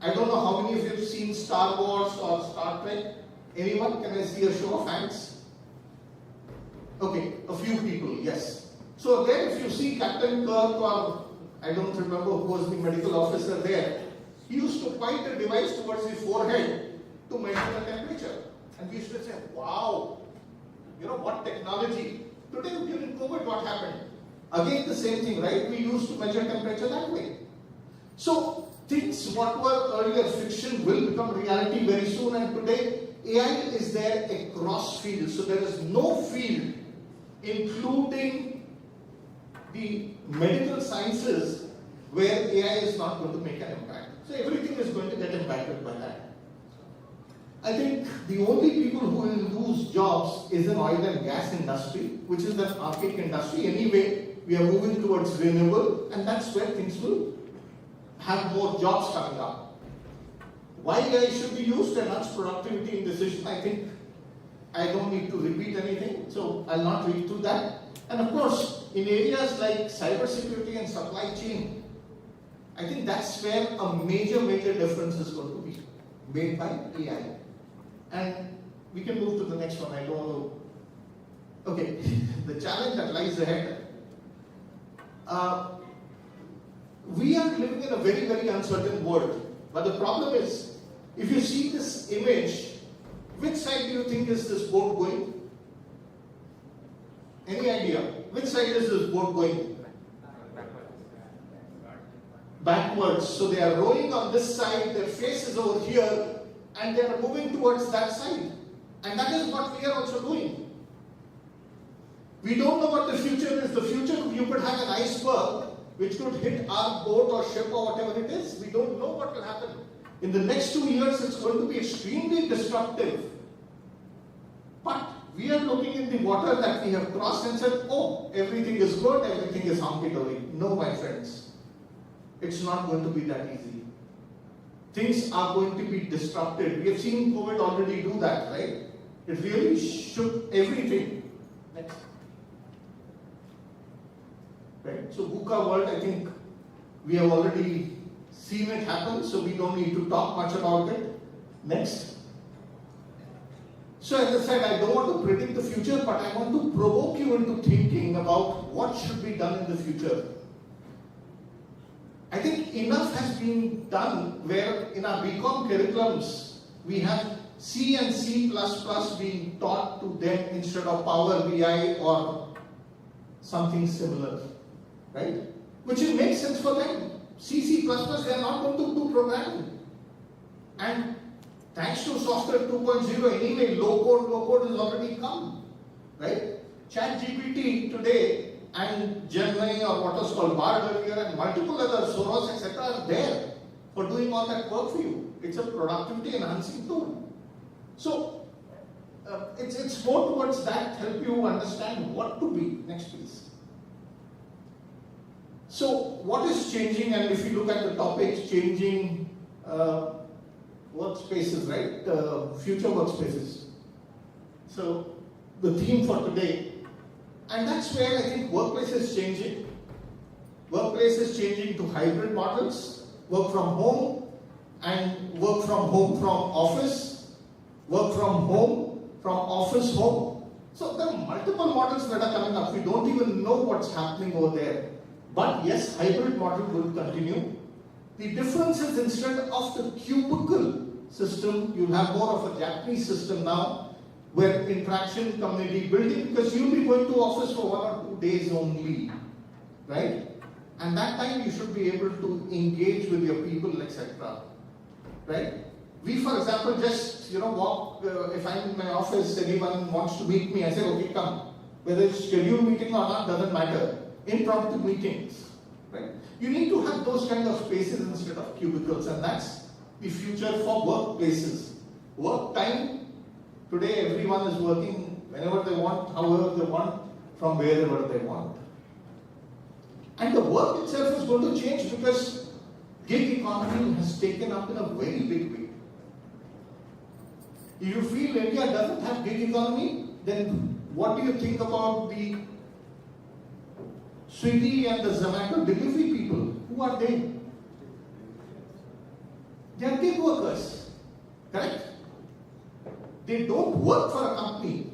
Speaker 6: I don't know how many of you have seen Star Wars or Star Trek. Anyone? Can I see a show of hands? Okay, a few people, yes. So there, if you see Captain Kirk, or I don't remember who was the medical officer there, he used to point a device towards his forehead to measure the temperature. And we used to say, wow, what technology. Today during COVID, what happened? Again the same thing, right? We used to measure temperature that way. So things what were earlier fiction will become reality very soon, and today AI is there across fields. So there is no field, including the medical sciences, where AI is not going to make an impact. So everything is going to get impacted by that. I think the only people who will lose jobs is in oil and gas industry, which is an archaic industry. Anyway, we are moving towards renewable, and that's where things will have more jobs coming up. Why AI should be used, and that's productivity in decision. I think I don't need to repeat anything, so I'll not read through that. And of course, in areas like cybersecurity and supply chain, I think that's where a major difference is going to be made by AI. And we can move to the next one. I don't want to. Okay, the challenge that lies ahead. We are living in a very uncertain world. But the problem is, if you see this image, which side do you think is this boat going? Any idea? Which side is this boat going? Backwards. So they are rowing on this side, their face is over here, and they are moving towards that side. And that is what we are also doing. We don't know what the future is. The future, you could have an iceberg which could hit our boat or ship or whatever it is. We don't know what will happen. In the next 2 years, it's going to be extremely disruptive. But we are looking in the water that we have crossed and said, oh, everything is good, everything is hunky-dory. No, my friends. It's not going to be that easy. Things are going to be disrupted. We have seen COVID already do that, right? It really shook everything. Next. Right? So VUCA world, I think we have already seen it happen, so we don't need to talk much about it. Next. So as I said, I don't want to predict the future, but I want to provoke you into thinking about what should be done in the future. I think enough has been done where in our BCom curriculums, we have C and C++ being taught to them instead of Power BI or something similar, right? Which will make sense for them. C++, they are not going to do programming. And thanks to software 2.0, anyway, low code has already come, right? ChatGPT today and Gemini or what was called Bard earlier and multiple other Soros, etc. are there for doing all that work for you. It's a productivity enhancing tool. So it's more towards that, help you understand what to be. Next, please. So what is changing, and if you look at the topics, changing workspaces, right? Future workspaces. So the theme for today, and that's where I think workplace is changing. Workplace is changing to hybrid models, work from home and work from home from office, work from home from office home. So there are multiple models that are coming up. We don't even know what's happening over there. But yes, hybrid model will continue. The difference is instead of the cubicle system, you'll have more of a Japanese system now, where interaction, community building, because you'll be going to office for 1 or 2 days only, right? And that time you should be able to engage with your people, etc. Right? We, for example, just walk. If I'm in my office, anyone wants to meet me, I say, okay, come. Whether it's scheduled meeting or not doesn't matter. Impromptu meetings, right? You need to have those kind of spaces instead of cubicles, and that's the future for workplaces. Work time. Today, everyone is working whenever they want, however they want, from wherever they want. And the work itself is going to change because gig economy has taken up in a very big way. If you feel India doesn't have gig economy, then what do you think about the Swiggy and the Zomato delivery people? Who are they? They are gig workers, correct? They don't work for a company,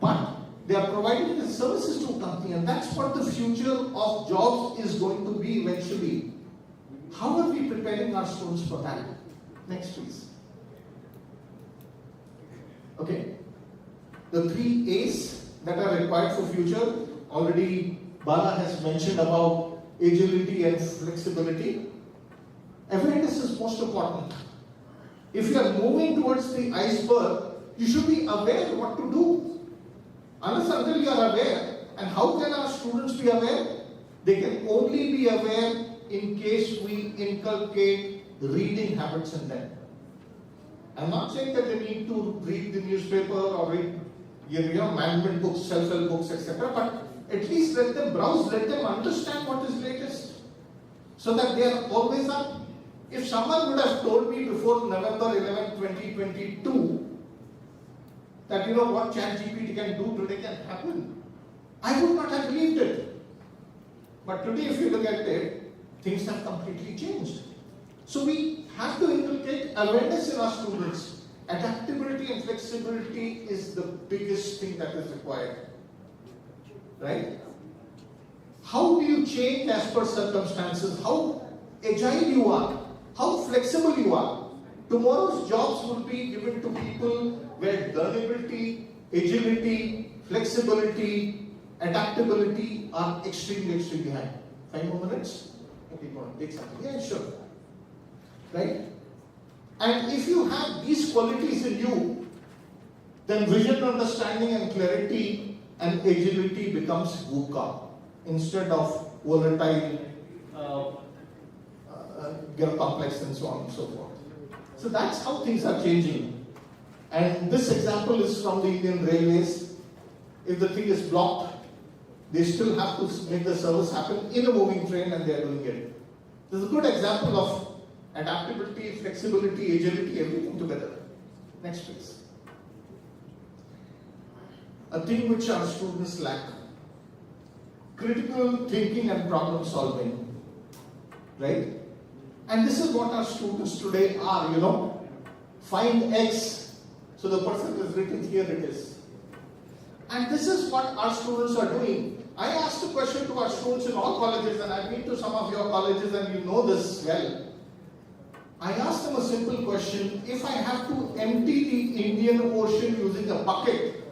Speaker 6: but they are providing the services to a company, and that's what the future of jobs is going to be eventually. How are we preparing our students for that? Next, please. Okay. The 3 A's that are required for future, already Bala has mentioned about agility and flexibility. Awareness is most important. If you are moving towards the iceberg, you should be aware what to do. Unless until you are aware, and how can our students be aware? They can only be aware in case we inculcate reading habits in them. I'm not saying that they need to read the newspaper or read management books, self-help books, etc. But at least let them browse, let them understand what is latest, so that they are always up. If someone would have told me before November 11, 2022, that what ChatGPT can do today can happen, I would not have believed it. But today, if you look at it, things have completely changed. So we have to inculcate awareness in our students. Adaptability and flexibility is the biggest thing that is required. Right? How do you change as per circumstances? How agile you are? How flexible you are? Tomorrow's jobs will be given to people where learnability, agility, flexibility, adaptability are extremely, extremely high. 5 more minutes? Okay, go on, take something. Yeah, sure. Right? And if you have these qualities in you, then vision, understanding, and clarity and agility becomes VUCA instead of volatile, complex, and so on and so forth. So that's how things are changing. And this example is from the Indian Railways. If the thing is blocked, they still have to make the service happen in a moving train, and they are doing it. This is a good example of adaptability, flexibility, agility, everything together. Next, please. A thing which our students lack: critical thinking and problem solving. Right? And this is what our students today are, Find X. So the person is written, here it is. And this is what our students are doing. I asked a question to our students in all colleges, and I've been to some of your colleges and you know this well. I asked them a simple question: if I have to empty the Indian Ocean using a bucket,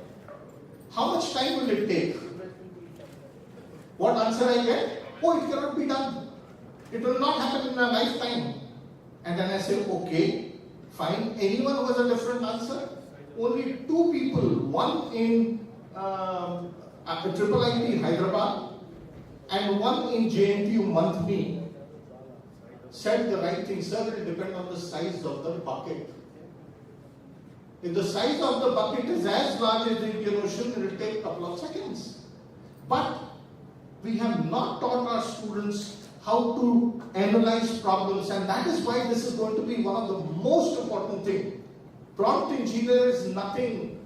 Speaker 6: how much time will it take? What answer I get? Oh, it cannot be done. It will not happen in a lifetime. And then I say, okay, fine. Anyone who has a different answer? Only 2 people, one in Triple IT Hyderabad and one in JNTU Manthni, said the right thing. Sir, it will depend on the size of the bucket. If the size of the bucket is as large as the Indian Ocean, it will take a couple of seconds. But we have not taught our students how to analyze problems, and that is why this is going to be one of the most important things. Prompt engineer is nothing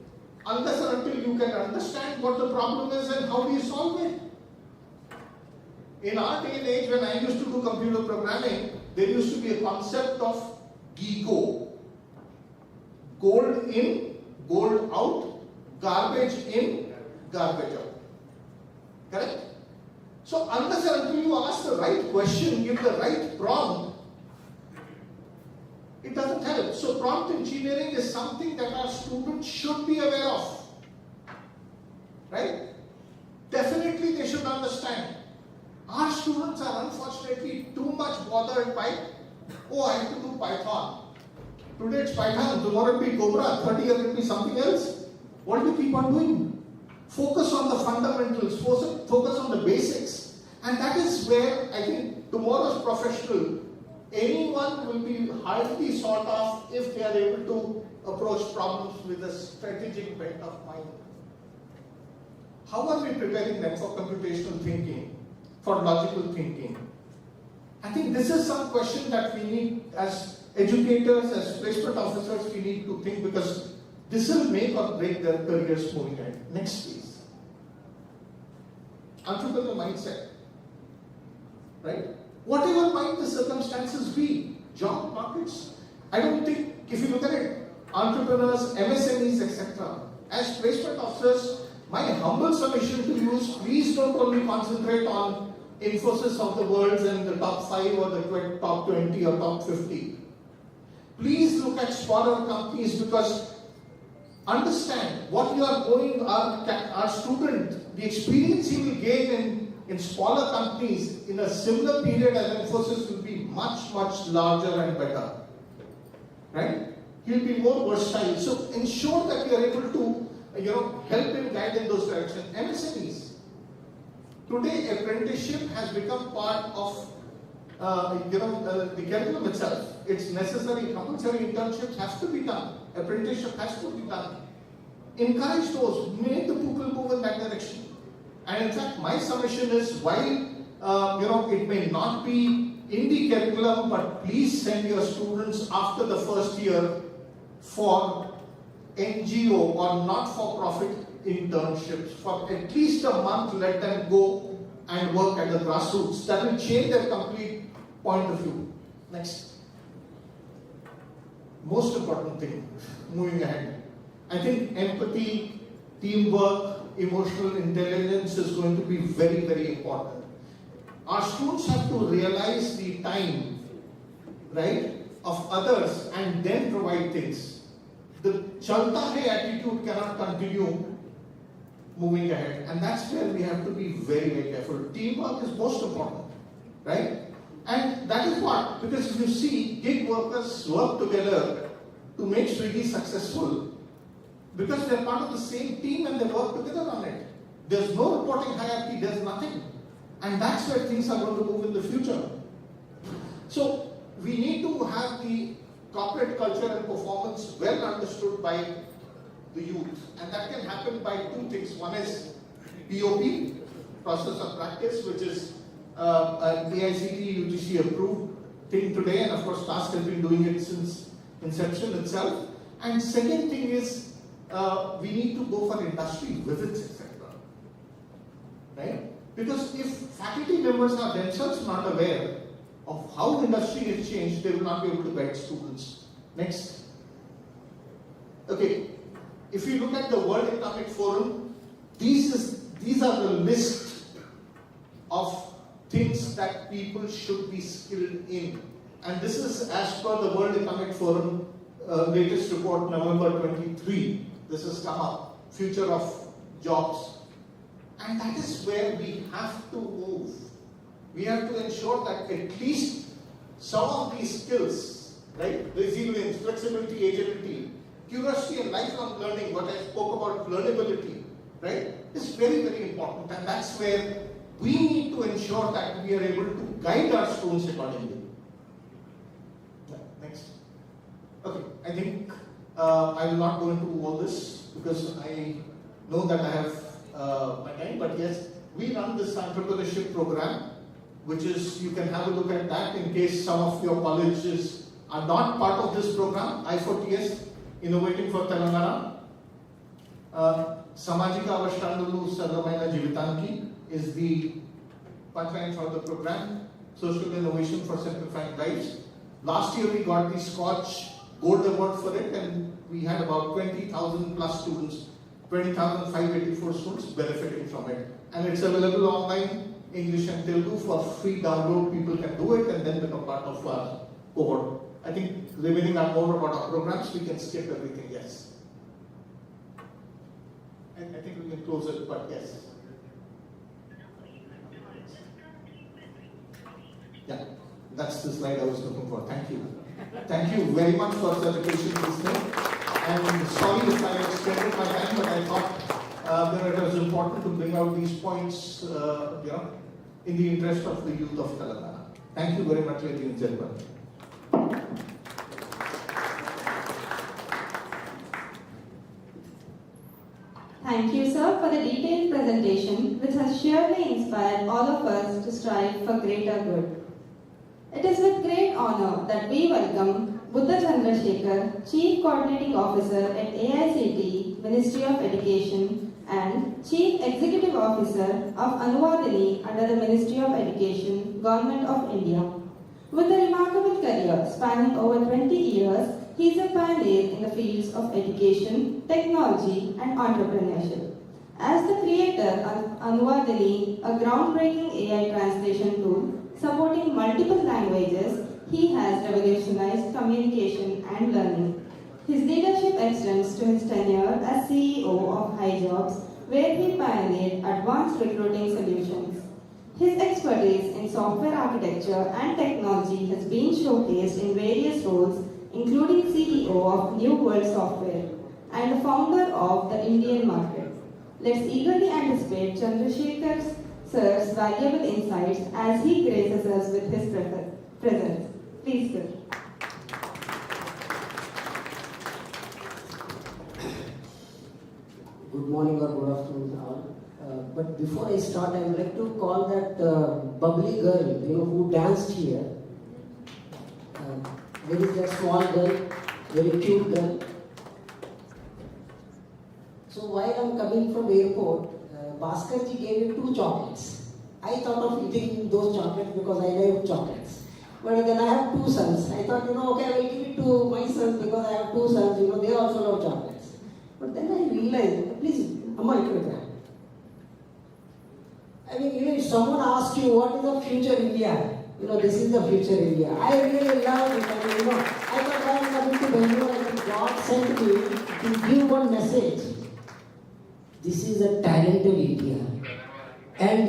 Speaker 6: unless and until you can understand what the problem is and how do you solve it. In our day and age, when I used to do computer programming, there used to be a concept of GIGO. Gold in, gold out, garbage in, garbage out. Correct? So unless and until you ask the right question, give the right prompt, it doesn't help. So prompt engineering is something that our students should be aware of. Right? Definitely they should understand. Our students are unfortunately too much bothered by, oh, I have to do Python. Today it's Python, tomorrow it'll be Cobra, 30 years it'll be something else. What do you keep on doing? Focus on the fundamentals, focus on the basics. And that is where I think tomorrow's professional, anyone will be highly sought of if they are able to approach problems with a strategic bent of mind. How are we preparing them for computational thinking, for logical thinking? I think this is some question that we need as educators, as placement officers, we need to think, because this will make or break their careers moving ahead. Next, please. Entrepreneurial mindset. Right? Whatever might the circumstances be, job markets, I don't think, if you look at it, entrepreneurs, MSMEs, etc., as placement officers, my humble submission to you is, please don't only concentrate on Infosys of the world and the top 5 or the top 20 or top 50. Please look at smaller companies, because understand what you are going, our student, the experience he will gain in smaller companies in a similar period as Infosys will be much, much larger and better. Right? He will be more versatile. So ensure that you are able to help him guide in those directions. MSMEs. Today, apprenticeship has become part of the curriculum itself. It's necessary. Compulsory internships have to be done. Apprenticeship has to be done. Encourage those. Make the people move in that direction. And in fact, my submission is, while it may not be in the curriculum, but please send your students after the first year for NGO or not-for-profit internships. For at least a month, let them go and work at the grassroots. That will change their complete point of view. Next. Most important thing, moving ahead. I think empathy, teamwork, emotional intelligence is going to be very, very important. Our students have to realize the time, right, of others and then provide things. The chalta hai attitude cannot continue moving ahead, and that's where we have to be very, very careful. Teamwork is most important, right? And that is what, because if you see, gig workers work together to make Swiggy successful because they're part of the same team and they work together on it. There's no reporting hierarchy, there's nothing. And that's where things are going to move in the future. So we need to have the corporate culture and performance well understood by the youth. And that can happen by two things. One is POP, process of practice, which is an AICTE UGC approved thing today, and of course TASK has been doing it since inception itself. And second thing is we need to go for industry visits, etc. Right? Because if faculty members are themselves not aware of how industry has changed, they will not be able to guide students. Next. Okay, if you look at the World Economic Forum, these are the list of things that people should be skilled in. And this is as per the World Economic Forum latest report, November 23. This has come up, future of jobs. And that is where we have to move. We have to ensure that at least some of these skills, right, resilience, flexibility, agility, curiosity and lifelong learning, what I spoke about, learnability, right, is very, very important. And that's where we need to ensure that we are able to guide our students accordingly. Yeah, next. Okay, I think I will not go into all this because I know that I have my time, but yes, we run this entrepreneurship program, which is, you can have a look at that in case some of your colleges are not part of this program. I4TS, Innovating for Telangana. Samajika Avashtandulu Sarvamaina Jivitanki is the punchline for the program. Social innovation for simplifying lives. Last year we got the Scotch Gold Award for it, and we had about 20,000 plus students, 20,584 students benefiting from it. And it's available online, English and Telugu, for free download. People can do it and then become part of our cohort. I think remaining are more about our programs, we can skip everything, yes. And I think we can close it, but yes. Yeah, that's the slide I was looking for. Thank you. Thank you very much for such a patient listening. And sorry if I extended my time, but I thought that it was important to bring out these points, in the interest of the youth of Telangana. Thank you very much, ladies and gentlemen.
Speaker 2: Thank you, sir, for the detailed presentation, which has surely inspired all of us to strive for greater good. It is with great honor that we welcome Buddha Chandrasekhar, Chief Coordinating Officer at AICTE, Ministry of Education, and Chief Executive Officer of Anuvadini under the Ministry of Education, Government of India. With a remarkable career spanning over 20 years, he is a pioneer in the fields of education, technology, and entrepreneurship. As the creator of Anuvadini, a groundbreaking AI translation tool supporting multiple languages, he has revolutionized communication and learning. His leadership extends to his tenure as CEO of HighJobs, where he pioneered advanced recruiting solutions. His expertise in software architecture and technology has been showcased in various roles, including CEO of New World Software and the founder of the Indian market. Let's eagerly anticipate Chandrasekhar sir's valuable insights as he graces us with his presence. Please, sir.
Speaker 7: Good morning or good afternoon all. But before I start, I would like to call that bubbly girl, who danced here. There is that small girl, very cute girl. So while I'm coming from airport, Bhaskarji gave me 2 chocolates. I thought of eating those chocolates because I love chocolates. But then I have 2 sons. I thought, okay, I will give it to my sons because I have 2 sons, they also love chocolates. But then I realized, please, Amma, ikkada. I mean, if someone asks you what is the future India, this is the future India. I really love it. I mean, I thought I am coming to Bangalore and God sent me to give one message. This is a talented India. And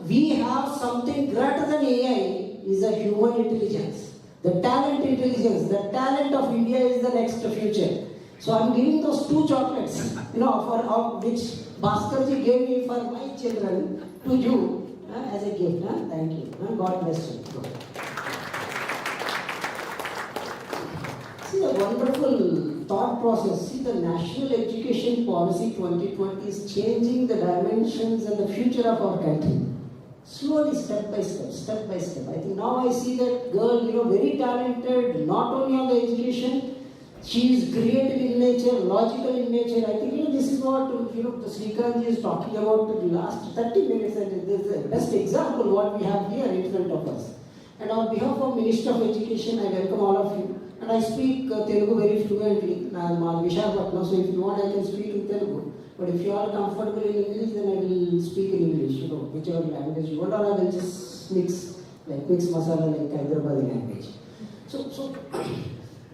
Speaker 7: we have something greater than AI is a human intelligence. The talent intelligence, the talent of India is the next future. So I'm giving those 2 chocolates, for which Bhaskarji gave me for my children to you as a gift. Thank you. God bless you. See the wonderful thought process. See the National Education Policy 2020 is changing the dimensions and the future of our country. Slowly, step by step, step by step. I think now I see that girl, very talented, not only on the education, she is creative in nature, logical in nature. I think, this is what, Srikanth is talking about the last 30 minutes, and this is the best example what we have here in front of us. And on behalf of Minister of Education, I welcome all of you. And I speak Telugu very fluently. I am Vishakhapatnam, so if you want, I can speak in Telugu. But if you are comfortable in English, then I will speak in English, whichever language you want, or I will just mix masala like Hyderabadi language. So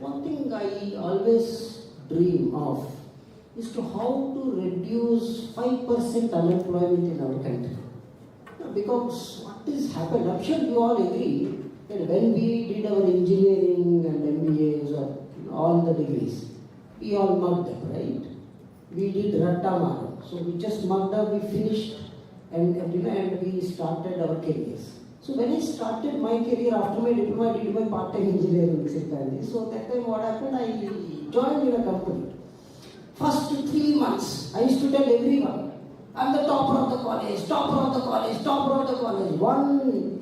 Speaker 7: one thing I always dream of is to how to reduce 5% unemployment in our country. Because what is happened, I'm sure you all agree that when we did our engineering and MBAs or all the degrees, we all mugged up, right? We did Ratta. So we just mugged up, we finished, and we started our careers. So when I started my career after my diploma, I did my part-time engineering in So that time what happened, I joined in a company. First 3 months, I used to tell everyone, I'm the topper of the college, topper of the college, topper of the college.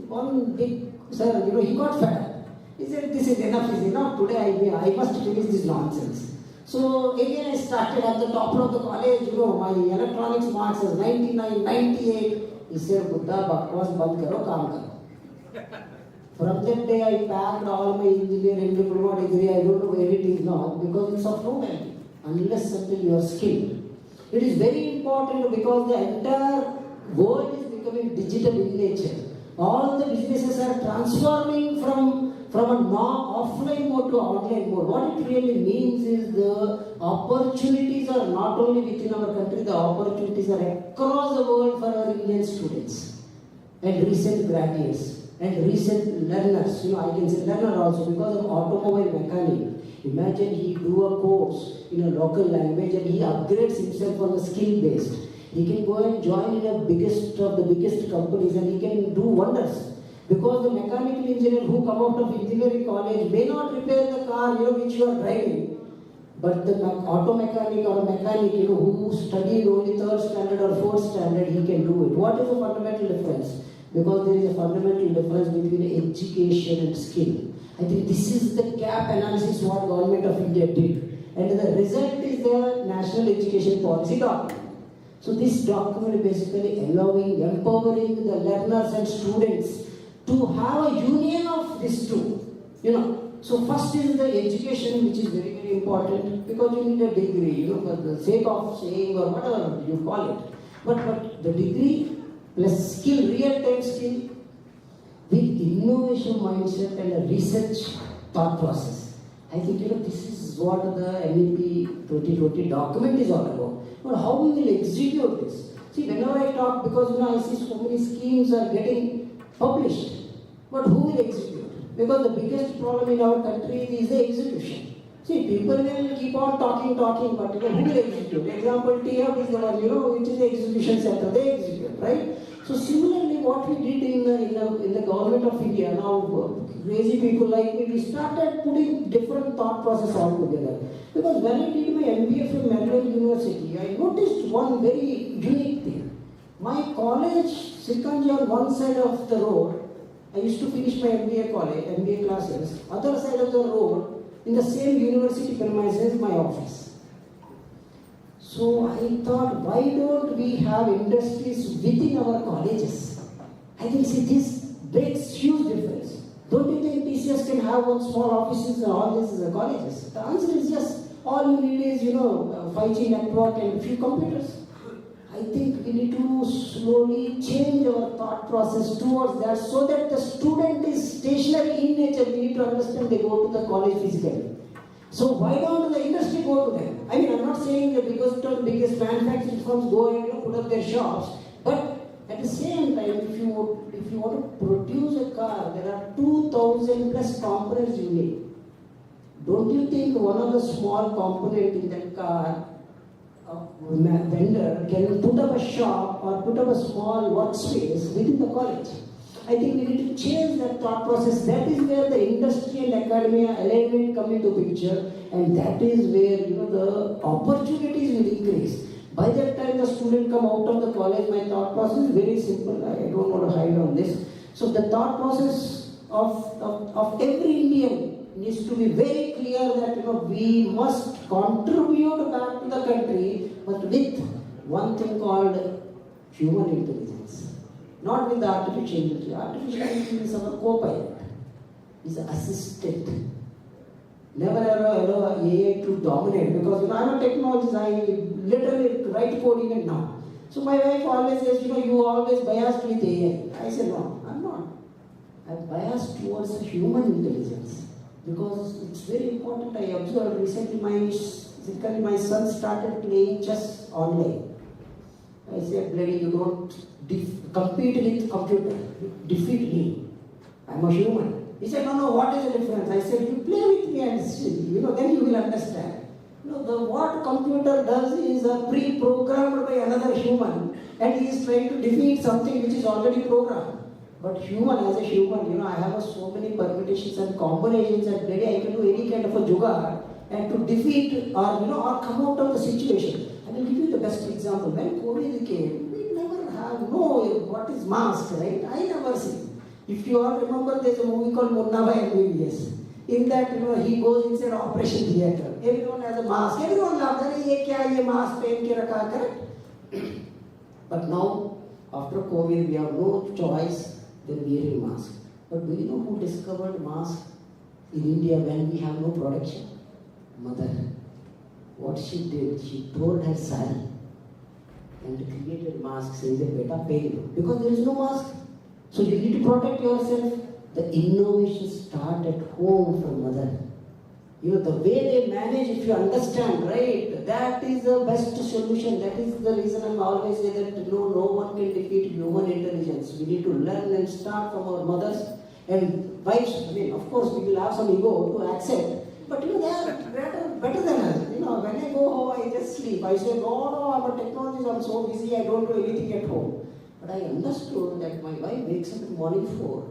Speaker 7: One big sir, he got fed up. He said, this is enough, today I must finish this nonsense. So again I started at the topper of the college, my electronics marks was 99, 98. He said, Buddha, bakwas band karo, kaam karo. From that day I packed all my engineering diploma degree, I don't know where it is now, because it's of no value, unless until you are skilled. It is very important because the entire world is becoming digital in nature. All the businesses are transforming from a offline mode to online mode. What it really means is the opportunities are not only within our country, the opportunities are across the world for our Indian students and recent graduates and recent learners. I can say learner also because of automobile mechanic. Imagine he do a course in a local language and he upgrades himself on the skill based. He can go and join in the biggest of the biggest companies and he can do wonders. Because the mechanical engineer who come out of engineering college may not repair the car, which you are driving. But the auto mechanic or a mechanic, who studied only 3rd standard or 4th standard, he can do it. What is the fundamental difference? Because there is a fundamental difference between education and skill. I think this is the gap analysis what Government of India did. And the result is the National Education Policy document. So this document is basically empowering the learners and students to have a union of these two. So first is the education, which is very, very important because you need a degree, for the sake of saying or whatever you call it. But the degree plus skill, real-time skill, with innovation mindset and a research thought process. I think this is what the NEP 2020 document is all about. But how we will execute this? See, whenever I talk, because I see so many schemes are getting published, but who will execute? Because the biggest problem in our country is the execution. See, people will keep on talking, but who will execute? Example, TF is the one, which is the execution center, they execute, right? So similarly, what we did in the Government of India, now crazy people like me, we started putting different thought process all together. Because when I did my MBA from Maryland University, I noticed one very unique thing. My college, Srikanji, on one side of the road, I used to finish my MBA classes. Other side of the road, in the same university premises, my office. So I thought, why don't we have industries within our colleges? I think, see, this makes huge difference. Don't you think TCS can have one small offices in all these colleges? The answer is yes. All you need is, 5G network and a few computers. I think we need to slowly change our thought process towards that so that the student is stationary in nature. We need to understand they go to the college physically. So why don't the industry go to them? I mean, I'm not saying that because the biggest manufacturing firms go and put up their shops, but at the same time, if you want to produce a car, there are 2,000 plus components you need. Don't you think one of the small component in that car vendor can put up a shop or put up a small workspace within the college? I think we need to change that thought process. That is where the industry and academia alignment come into picture, and that is where the opportunities will increase. By that time the student come out of the college, my thought process is very simple. I don't want to hide on this. So the thought process of every Indian needs to be very clear that we must contribute back to the country, but with one thing called human intelligence. Not with the artificial intelligence. Artificial intelligence is our co-pilot, is an assistant. Never ever allow AI to dominate, because I'm a technologist, I literally write code even now. So my wife always says, you always biased with AI. I say, no, I'm not. I'm biased towards human intelligence, because it's very important. I observed recently my son started playing chess online. I said, lady, you don't compete with computer, defeat me. I'm a human. He said, no, what is the difference? I said, you play with me and see, then you will understand. What computer does is pre-programmed by another human, and he is trying to defeat something which is already programmed. But human, as a human, I have so many permutations and combinations, and maybe I can do any kind of a jugaad and to defeat or come out of the situation. I will give you the best example. When COVID came, we never have what is mask, right? I never see. If you all remember, there's a movie called Munna by MBBS. In that, he goes inside operation theatre. Everyone has a mask. Everyone laughs. Ye kya ye mask pehen ke rakha, correct? But now, after COVID, we have no choice than wearing mask. But do you know who discovered mask in India when we have no production? Mother. What she did, she tore her sari and created mask saying that beta pain, because there is no mask. So you need to protect yourself. The innovation start at home from mother. The way they manage, if you understand, right, that is the best solution. That is the reason I'm always say that no one can defeat human intelligence. We need to learn and start from our mothers and wives. Of course, we will have some ego to accept. But they are better than us. When I go home, I just sleep. I say, no, I'm a technologist, I'm so busy, I don't do anything at home. But I understood that my wife wakes up in the morning 4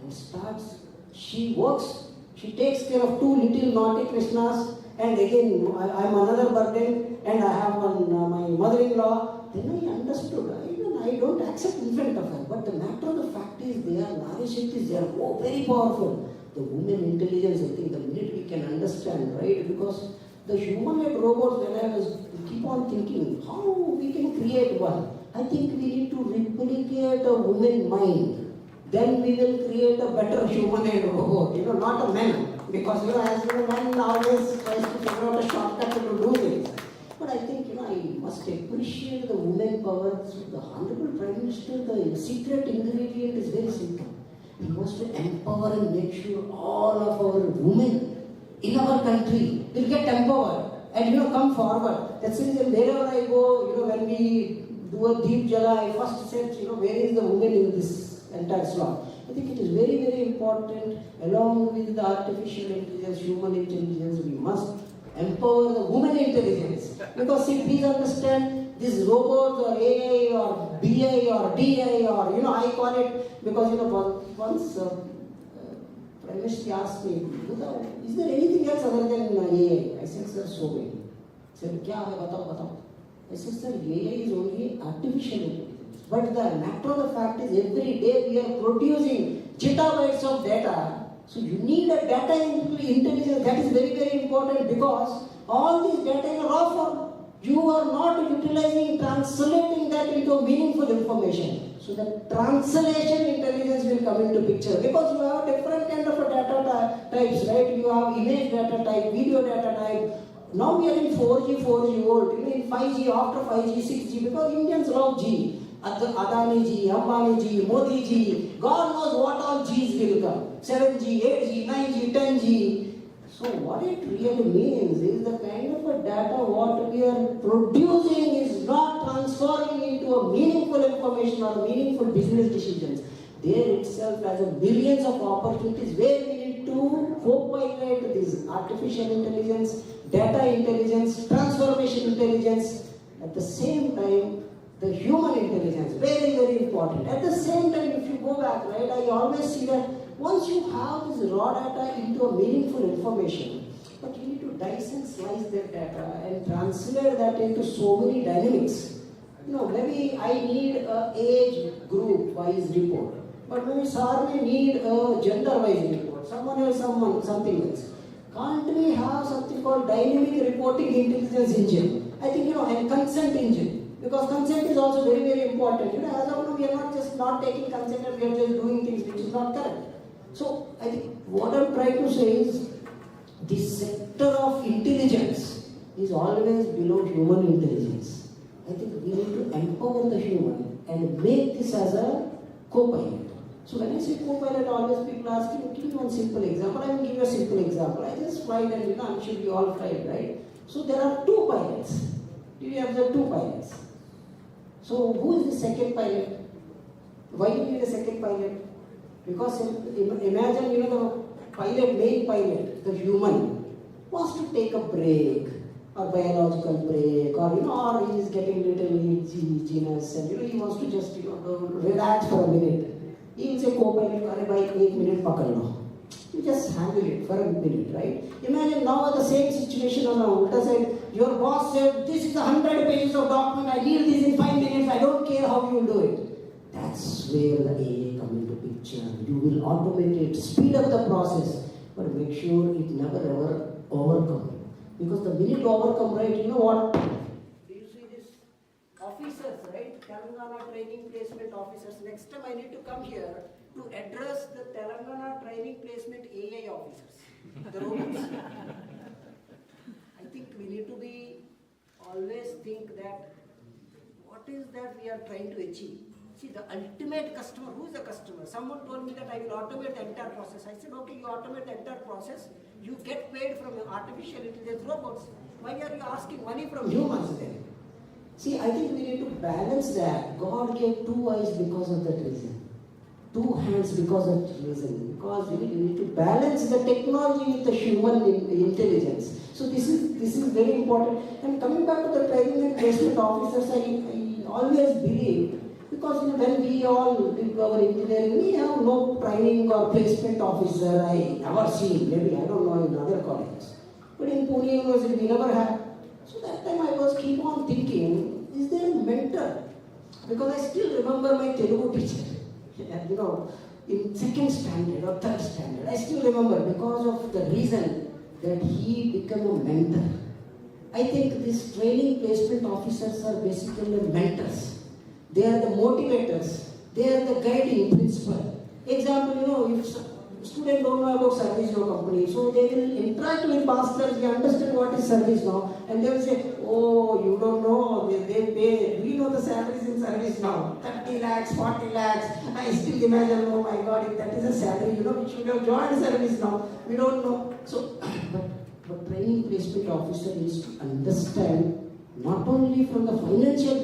Speaker 7: and starts, she works, she takes care of 2 little naughty Krishnas, and again, I'm another burden, and I have my mother-in-law. Then I understood. I don't accept in front of her. But the matter of the fact is, they are Nari-Shaktis, they are very powerful. The women intelligence, I think the minute we can understand, right? Because the humanoid robots, when I keep on thinking, how we can create one? I think we need to replicate a woman mind. Then we will create a better humanoid robot, not a man. Because, as man always tries to figure out a shortcut to do things. But I think, I must appreciate the women power. So the Honorable Prime Minister, the secret ingredient is very simple. He wants to empower and make sure all of our women in our country will get empowered and come forward. That's the reason wherever I go, when we do a deep jala, I first said, where is the woman in this entire slot? I think it is very, very important, along with the artificial intelligence, human intelligence, we must empower the woman intelligence. Because see, please understand, these robots or AI or BI or DI or, I call it, because, once Prime Minister asked me, is there anything else other than AI? I said, sir, so many. He said, kya hai, batao. I said, sir, AI is only artificial intelligence. But the matter of the fact is, every day we are producing gigabytes of data. So you need a data intelligence. That is very, very important, because all these data in raw form. You are not utilizing, translating that into meaningful information. So the translation intelligence will come into picture because you have different kind of a data types, right? You have image data type, video data type. Now we are in 4G world, in 5G, after 5G, 6G, because Indians love G. Adani Ji, Ambani Ji, Modi Ji, God knows what all G's will come. 7G, 8G, 9G, 10G. So what it really means is the kind of a data what we are producing is not transforming into a meaningful information or meaningful business decisions. There itself has a millions of opportunities where we need to co-pilot this artificial intelligence, data intelligence, transformation intelligence. At the same time, the human intelligence, very, very important. At the same time, if you go back, right, I always see that once you have this raw data into a meaningful information, but you need to dice and slice that data and translate that into so many dynamics. Maybe I need a age group wise report, but maybe sir may need a gender wise report, someone else, something else. Can't we have something called dynamic reporting intelligence engine? I think, and consent engine. Because consent is also very, very important. As of now, we are not just not taking consent and we are just doing things which is not correct. So, I think what I'm trying to say is this sector of intelligence is always below human intelligence. I think we need to empower the human and make this as a co-pilot. So when I say co-pilot, always people ask me, give me one simple example. I will give you a simple example. I just fly and I'm sure you all fly, right? So there are two pilots. Do you observe two pilots? So who is the second pilot? Why do you need a second pilot? Because imagine, the pilot, main pilot, the human, wants to take a break, or biological break, or he is getting little genus, and he wants to just, relax for a minute. He will say, co-pilot, "Arey bhai, 1 minute pakad lo." You just handle it for a minute, right? Imagine now the same situation on the Ulta side. Your boss said, "This is 100 pages of document, I need this in 5 minutes, I don't care how you do it." That's where the AI come into picture. You will automate it, speed up the process, but make sure it never ever overcome. Because the minute overcome, right, you know what? Do you see this? Officers, right? Telangana training placement officers. Next time I need to come here to address the Telangana training placement AI officers. The robots. I think we need to always think that what is that we are trying to achieve. See, the ultimate customer, who is the customer? Someone told me that I will automate the entire process. I said, okay, you automate the entire process, you get paid from your artificial intelligence robots. Why are you asking money from humans then? See, I think we need to balance that. God gave 2 eyes because of that reason. 2 hands because of that reason. Because we need to balance the technology with the human intelligence. So this is very important. And coming back to the training and placement officers, I always believe, because when we all do our engineering, we have no training or placement officer I ever seen. Maybe, I don't know, in other colleges. But in Pune University, we never had. So that time I was keep on thinking, is there a mentor? Because I still remember my Telugu teacher. In 2nd standard or 3rd standard, I still remember because of the reason that he became a mentor. I think these training placement officers are basically mentors. They are the motivators. They are the guiding principle. Example, if students don't know about service now company, so they will interact with masters, they understand what is service now, and they will say, "Oh, you don't know, they pay, we know the salaries in service now, 30 lakhs, 40 lakhs, I still imagine, oh my God, if that is a salary, we should have joined service now, we don't know." So, but training placement officer needs to understand not only from the financial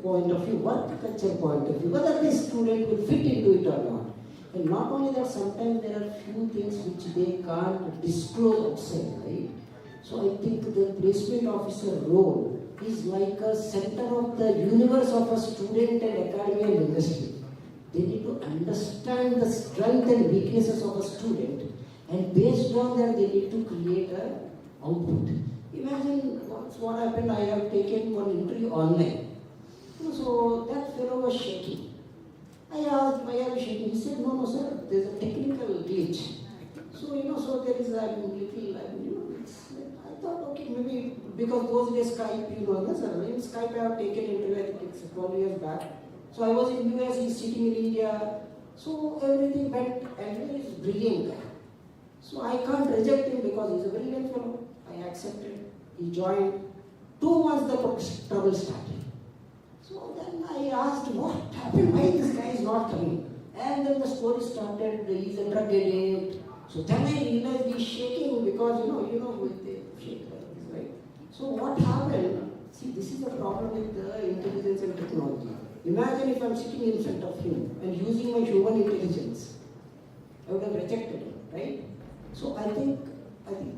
Speaker 7: point of view, work culture point of view, whether this student will fit into it or not. And not only that, sometimes there are few things which they can't disclose outside, right? So I think the placement officer role is like a center of the universe of a student and academy and industry. They need to understand the strength and weaknesses of a student, and based on that they need to create an output. Imagine once what happened, I have taken one interview online. So that fellow was shaking. I asked, "Why are you shaking?" He said, "No, sir, there's a technical glitch." So, so there is a little, I thought, okay, maybe because those days Skype, you know, sir, in Skype I have taken interview, I think it's 12 years back. So I was in US, he's sitting in India. So everything went, and he is brilliant guy. So I can't reject him because he's a brilliant fellow. I accepted. He joined. 2 months the trouble started. So then I asked, what happened? Why this guy is not coming? And then the story started. He's a drug addict. So then I realized he's shaking because you know with the shake like this, right? So what happened? See, this is the problem with the intelligence and technology. Imagine if I'm sitting in front of him and using my human intelligence, I would have rejected him, right? So I think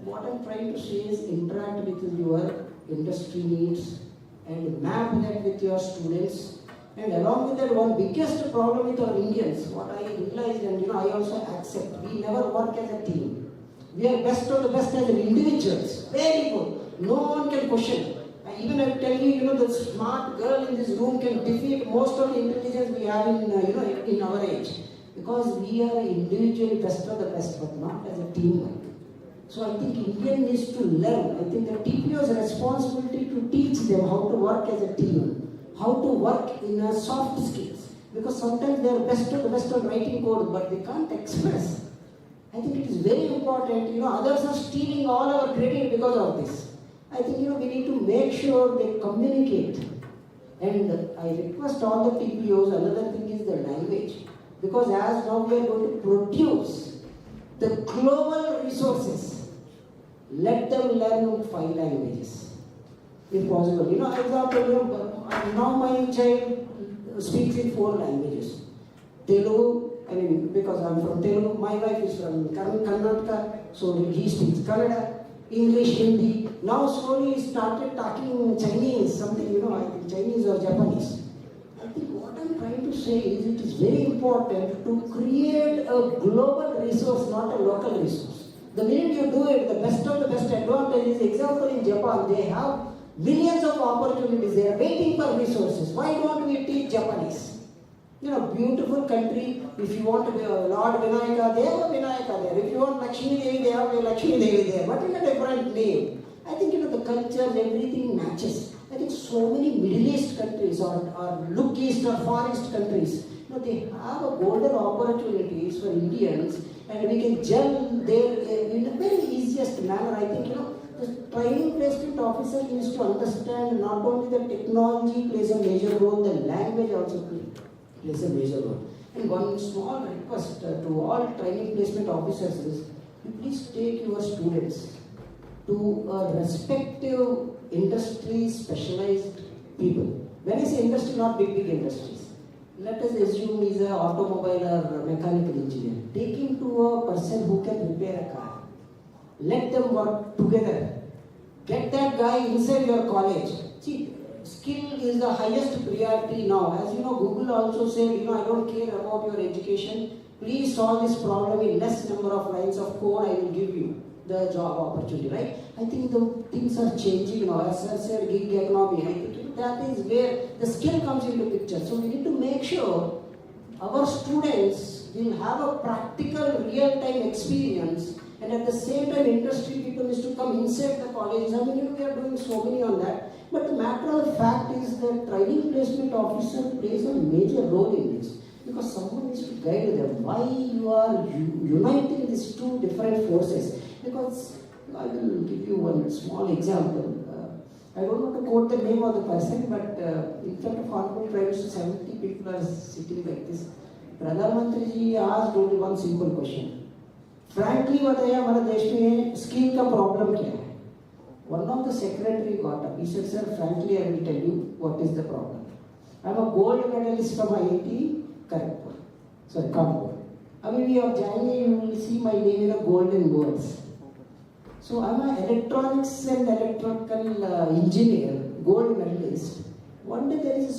Speaker 7: what I'm trying to say is interact with your industry needs and map that with your students. And along with that, one biggest problem with our Indians, what I realized, and I also accept, we never work as a team. We are best of the best as individuals. Very good. No one can question. Even I tell you, the smart girl in this room can defeat most of the intelligence we have in our age. Because we are individually best of the best, but not as a teamwork. So I think India needs to learn. I think the TPO's responsibility to teach them how to work as a team, how to work in a soft skills. Because sometimes they are best of the best of writing code, but they can't express. I think it is very important. Others are stealing all our credit because of this. I think we need to make sure they communicate. And I request all the TPOs, another thing is the language. Because as now we are going to produce the global resources, let them learn 5 languages, if possible. Example, now my child speaks in 4 languages. Telugu, because I'm from Telugu, my wife is from Karnataka, so he speaks Kannada, English, Hindi. Now slowly he started talking Chinese, something, I think Chinese or Japanese. I think what I'm trying to say is it is very important to create a global resource, not a local resource. The minute you do it, the best of the best advantage is, example in Japan, they have millions of opportunities. They are waiting for resources. Why don't we teach Japanese? Beautiful country. If you want to be a Lord Vinayaka, they have a Vinayaka there. If you want Lakshmi Devi, they have a Lakshmi Devi there. But in a different name. I think the culture, everything matches. I think so many Middle East countries or Look East or Far East countries, they have a golden opportunities for Indians, and we can gel there in a very easiest manner. I think the training placement officer needs to understand not only the technology plays a major role, the language also plays a major role. And one small request to all training placement officers is, please take your students to a respective industry specialized people. When I say industry, not big industries. Let us assume he's an automobile or mechanical engineer. Take him to a person who can repair a car. Let them work together. Get that guy inside your college. See, skill is the highest priority now. As Google also said, I don't care about your education. Please solve this problem in less number of lines of code. I will give you the job opportunity, right? I think the things are changing now. As I said, gig economy. I think that is where the skill comes into picture. So we need to make sure our students will have a practical, real-time experience, and at the same time, industry people is to come inside the colleges. We are doing so many on that. But the matter of fact is that training placement officer plays a major role in this, because someone needs to guide them. Why you are uniting these 2 different forces? Because I will give you one small example. I don't want to quote the name of the person, but in front of Honorable Prime Minister, 70 people are sitting like this. Pradhan Mantri ji asked only one simple question. Frankly, बताइए हमारे देश में skill का problem क्या है? One of the secretary got up. He said, sir, frankly, I will tell you what is the problem. I am a gold medalist from IIT Kharagpur. Sorry, Kanpur. Abhi we are joining, you will see my name in a golden words. So I am an electronics and electrical engineer, gold medalist. One day there is a